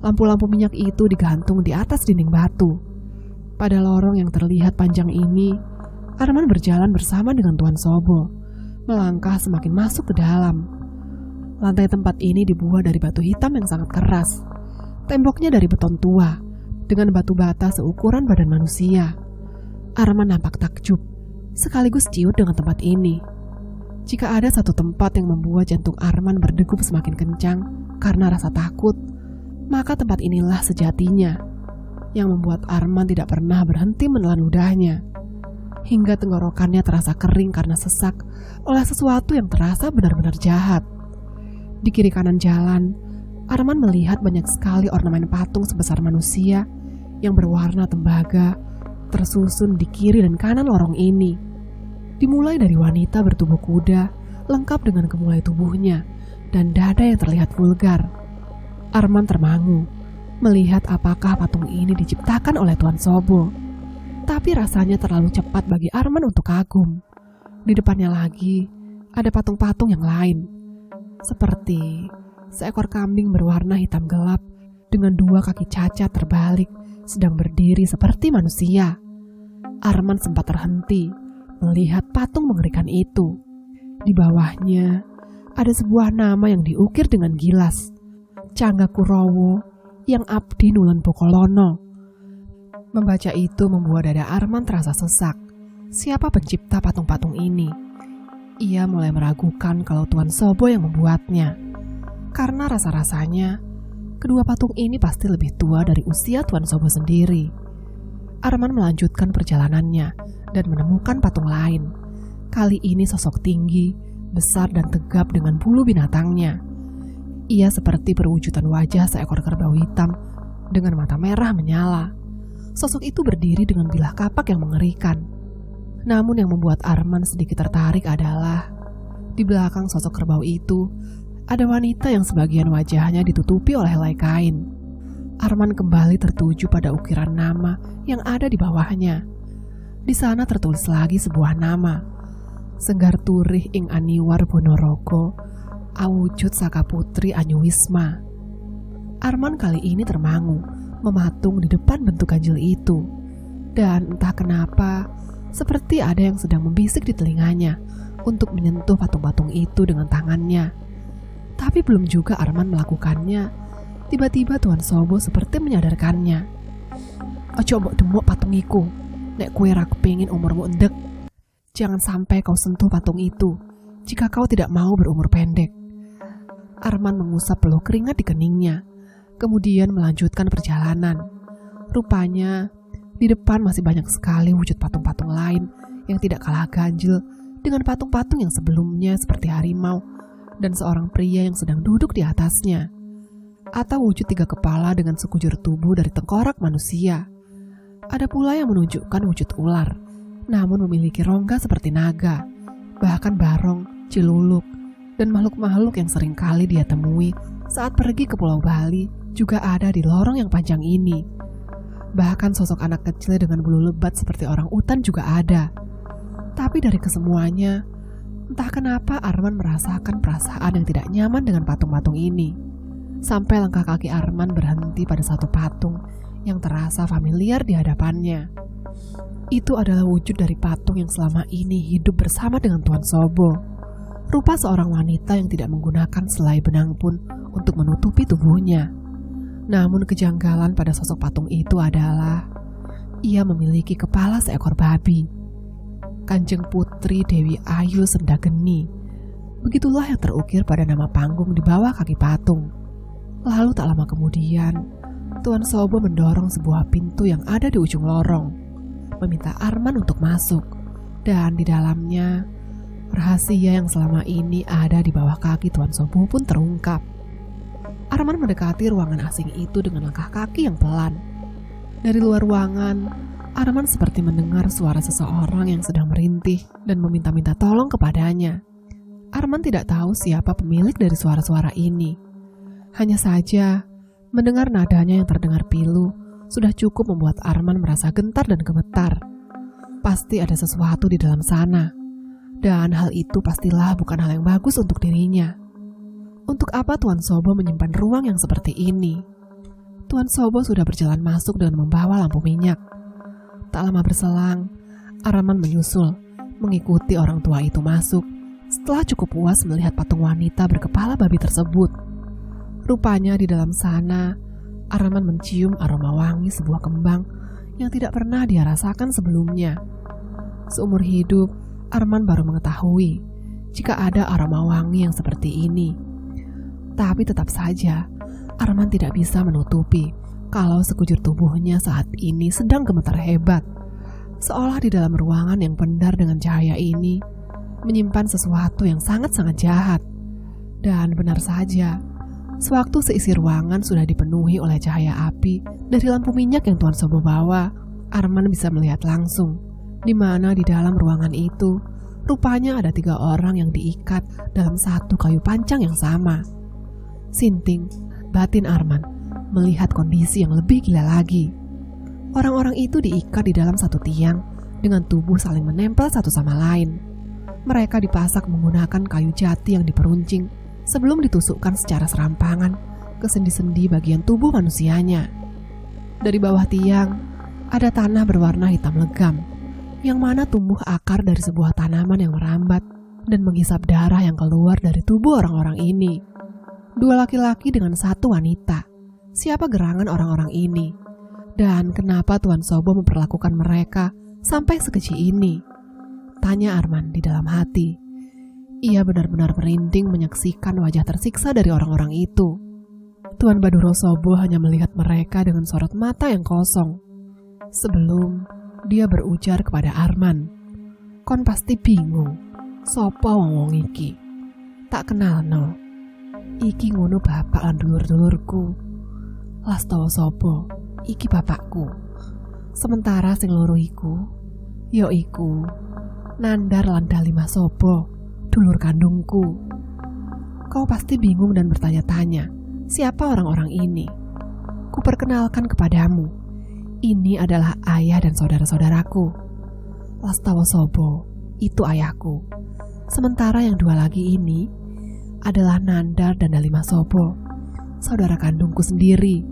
Lampu-lampu minyak itu digantung di atas dinding batu. Pada lorong yang terlihat panjang ini, Arman berjalan bersama dengan Tuan Sobo, melangkah semakin masuk ke dalam. Lantai tempat ini dibuat dari batu hitam yang sangat keras. Temboknya dari beton tua, dengan batu bata seukuran badan manusia. Arman nampak takjub, sekaligus ciut dengan tempat ini. Jika ada satu tempat yang membuat jantung Arman berdegup semakin kencang karena rasa takut, maka tempat inilah sejatinya yang membuat Arman tidak pernah berhenti menelan ludahnya, hingga tenggorokannya terasa kering karena sesak oleh sesuatu yang terasa benar-benar jahat. Di kiri kanan jalan, Arman melihat banyak sekali ornamen patung sebesar manusia yang berwarna tembaga tersusun di kiri dan kanan lorong ini. Dimulai dari wanita bertubuh kuda, lengkap dengan kemulai tubuhnya dan dada yang terlihat vulgar. Arman termangu melihat apakah patung ini diciptakan oleh Tuan Sobo. Tapi rasanya terlalu cepat bagi Arman untuk kagum. Di depannya lagi ada patung-patung yang lain, seperti seekor kambing berwarna hitam gelap dengan dua kaki cacat terbalik sedang berdiri seperti manusia. Arman sempat terhenti melihat patung mengerikan itu. Di bawahnya ada sebuah nama yang diukir dengan gilas, Canggakurowo yang Abdi Nulen Pokolono. Membaca itu membuat dada Arman terasa sesak. Siapa pencipta patung-patung ini? Ia mulai meragukan kalau Tuan Sobo yang membuatnya, karena rasa-rasanya kedua patung ini pasti lebih tua dari usia Tuan Sobo sendiri. Arman melanjutkan perjalanannya dan menemukan patung lain. Kali ini sosok tinggi, besar dan tegap dengan bulu binatangnya. Ia seperti perwujudan wajah seekor kerbau hitam dengan mata merah menyala. Sosok itu berdiri dengan bilah kapak yang mengerikan. Namun yang membuat Arman sedikit tertarik adalah di belakang sosok kerbau itu ada wanita yang sebagian wajahnya ditutupi oleh helai kain. Arman kembali tertuju pada ukiran nama yang ada di bawahnya. Di sana tertulis lagi sebuah nama, Senggar Turih ing Aniwar Bonorogo, awujud Saka Putri Anyuwisma. Arman kali ini termangu mematung di depan bentuk ganjil itu, dan entah kenapa seperti ada yang sedang membisik di telinganya untuk menyentuh patung-patung itu dengan tangannya. Tapi belum juga Arman melakukannya, tiba-tiba Tuan Sobo seperti menyadarkannya. "Ojo mbok demuk patung iku, nek kue ra kepengin umurmu endek. Jangan sampai kau sentuh patung itu jika kau tidak mau berumur pendek." Arman mengusap peluh keringat di keningnya, kemudian melanjutkan perjalanan. Rupanya di depan masih banyak sekali wujud patung-patung lain yang tidak kalah ganjil dengan patung-patung yang sebelumnya seperti harimau dan seorang pria yang sedang duduk di atasnya, atau wujud 3 kepala dengan sekujur tubuh dari tengkorak manusia. Ada pula yang menunjukkan wujud ular, namun memiliki rongga seperti naga, bahkan barong, ciluluk, dan makhluk-makhluk yang sering kali dia temui saat pergi ke Pulau Bali juga ada di lorong yang panjang ini. Bahkan sosok anak kecil dengan bulu lebat seperti orang utan juga ada. Tapi dari kesemuanya, entah kenapa Arman merasakan perasaan yang tidak nyaman dengan patung-patung ini. Sampai langkah kaki Arman berhenti pada satu patung yang terasa familiar di hadapannya. Itu adalah wujud dari patung yang selama ini hidup bersama dengan Tuan Sobo. Rupa seorang wanita yang tidak menggunakan selai benang pun untuk menutupi tubuhnya. Namun kejanggalan pada sosok patung itu adalah ia memiliki kepala seekor babi. Kanjeng Putri Dewi Ayu Sendageni. Begitulah yang terukir pada nama panggung di bawah kaki patung. Lalu tak lama kemudian, Tuan Sobo mendorong sebuah pintu yang ada di ujung lorong, meminta Arman untuk masuk, dan di dalamnya rahasia yang selama ini ada di bawah kaki Tuan Sobo pun terungkap. Arman mendekati ruangan asing itu dengan langkah kaki yang pelan. Dari luar ruangan, Arman seperti mendengar suara seseorang yang sedang merintih dan meminta-minta tolong kepadanya. Arman tidak tahu siapa pemilik dari suara-suara ini. Hanya saja, mendengar nadanya yang terdengar pilu sudah cukup membuat Arman merasa gentar dan gemetar. Pasti ada sesuatu di dalam sana, dan hal itu pastilah bukan hal yang bagus untuk dirinya. Untuk apa Tuan Sobo menyimpan ruang yang seperti ini? Tuan Sobo sudah berjalan masuk dengan membawa lampu minyak. Tak lama berselang, Arman menyusul, mengikuti orang tua itu masuk setelah cukup puas melihat patung wanita berkepala babi tersebut. Rupanya di dalam sana, Arman mencium aroma wangi sebuah kembang yang tidak pernah dia rasakan sebelumnya. Seumur hidup, Arman baru mengetahui jika ada aroma wangi yang seperti ini. Tapi tetap saja, Arman tidak bisa menutupi kalau sekujur tubuhnya saat ini sedang gemetar hebat. Seolah di dalam ruangan yang pendar dengan cahaya ini menyimpan sesuatu yang sangat-sangat jahat. Dan benar saja, sewaktu seisi ruangan sudah dipenuhi oleh cahaya api dari lampu minyak yang Tuan Sobo bawa, Arman bisa melihat langsung di mana di dalam ruangan itu rupanya ada 3 orang yang diikat dalam satu kayu pancang yang sama. Sinting batin Arman melihat kondisi yang lebih gila lagi. Orang-orang itu diikat di dalam satu tiang dengan tubuh saling menempel satu sama lain. Mereka dipasak menggunakan kayu jati yang diperuncing sebelum ditusukkan secara serampangan ke sendi-sendi bagian tubuh manusianya. Dari bawah tiang ada tanah berwarna hitam legam, yang mana tumbuh akar dari sebuah tanaman yang merambat dan menghisap darah yang keluar dari tubuh orang-orang ini. 2 laki-laki dengan 1 wanita. Siapa gerangan orang-orang ini? Dan kenapa Tuan Sobo memperlakukan mereka sampai sekeji ini? Tanya Arman di dalam hati. Ia benar-benar merinding menyaksikan wajah tersiksa dari orang-orang itu. Tuan Baduro Sobo hanya melihat mereka dengan sorot mata yang kosong. Sebelum dia berujar kepada Arman, "Kon pasti bingung, sopo wong iki? Tak kenal no. Iki ngono bapak lan dulur-dulurku. Lastawa sopo, iki bapakku. Sementara sing loro iku, ya iku Nandar lan Dalima Sobo, dulur kandungku." Kau pasti bingung dan bertanya-tanya, siapa orang-orang ini? Kuperkenalkan kepadamu, ini adalah ayah dan saudara-saudaraku. Lastawa Sobo, itu ayahku. Sementara yang 2 lagi ini adalah Nandar dan Dalima Sobo, saudara kandungku sendiri.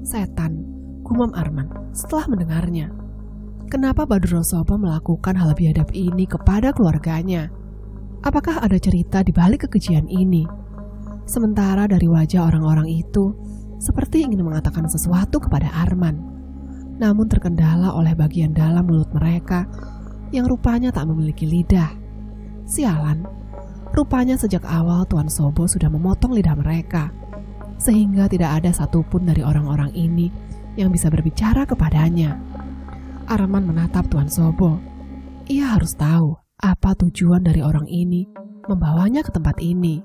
Setan, gumam Arman setelah mendengarnya. Kenapa Baduro Sobo melakukan hal biadab ini kepada keluarganya? Apakah ada cerita di balik kekejian ini? Sementara dari wajah orang-orang itu seperti ingin mengatakan sesuatu kepada Arman, namun terkendala oleh bagian dalam mulut mereka yang rupanya tak memiliki lidah. Sialan, rupanya sejak awal Tuan Sobo sudah memotong lidah mereka, sehingga tidak ada satupun dari orang-orang ini yang bisa berbicara kepadanya. Arman menatap Tuan Sobo. Ia harus tahu apa tujuan dari orang ini membawanya ke tempat ini.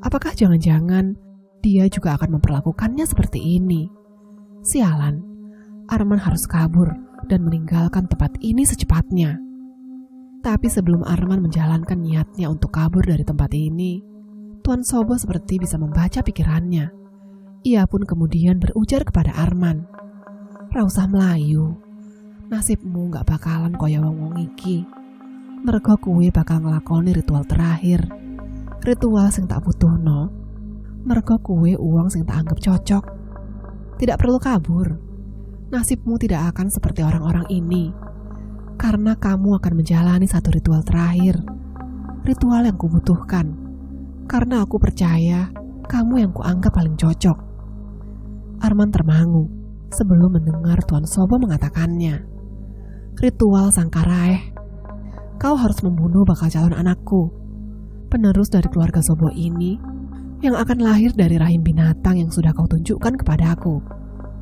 Apakah jangan-jangan dia juga akan memperlakukannya seperti ini? Sialan, Arman harus kabur dan meninggalkan tempat ini secepatnya. Tapi sebelum Arman menjalankan niatnya untuk kabur dari tempat ini, Tuan Sobo seperti bisa membaca pikirannya. Ia pun kemudian berujar kepada Arman, "Ra usah melayu. Nasibmu gak bakalan kaya wong-wong iki. Mergo kuwe bakal ngelakoni ritual terakhir. Ritual sing tak butuhno. Mergo kuwe uang sing tak anggap cocok. Tidak perlu kabur. Nasibmu tidak akan seperti orang-orang ini. Karena kamu akan menjalani satu ritual terakhir. Ritual yang kubutuhkan. Karena aku percaya kamu yang kuanggap paling cocok." Arman termangu sebelum mendengar Tuan Sobo mengatakannya. "Ritual Sangkaraeh. Kau harus membunuh bakal calon anakku, penerus dari keluarga Sobo ini, yang akan lahir dari rahim binatang yang sudah kau tunjukkan kepadaku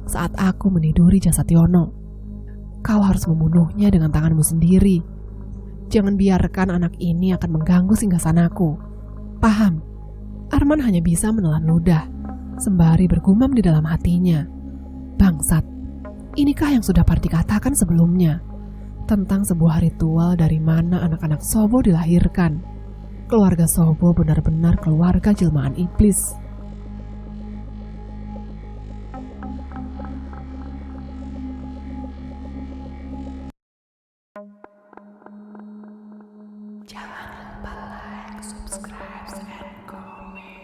saat aku meniduri jasad Yono. Kau harus membunuhnya dengan tanganmu sendiri. Jangan biarkan anak ini akan mengganggu singgasanaku. Paham?" Arman hanya bisa menelan ludah sembari bergumam di dalam hatinya. Bangsat, inikah yang sudah Parti katakan sebelumnya tentang sebuah ritual dari mana anak-anak Sobo dilahirkan? Keluarga Sobo benar-benar keluarga jelmaan iblis. Jangan lupa like, subscribe, and comment.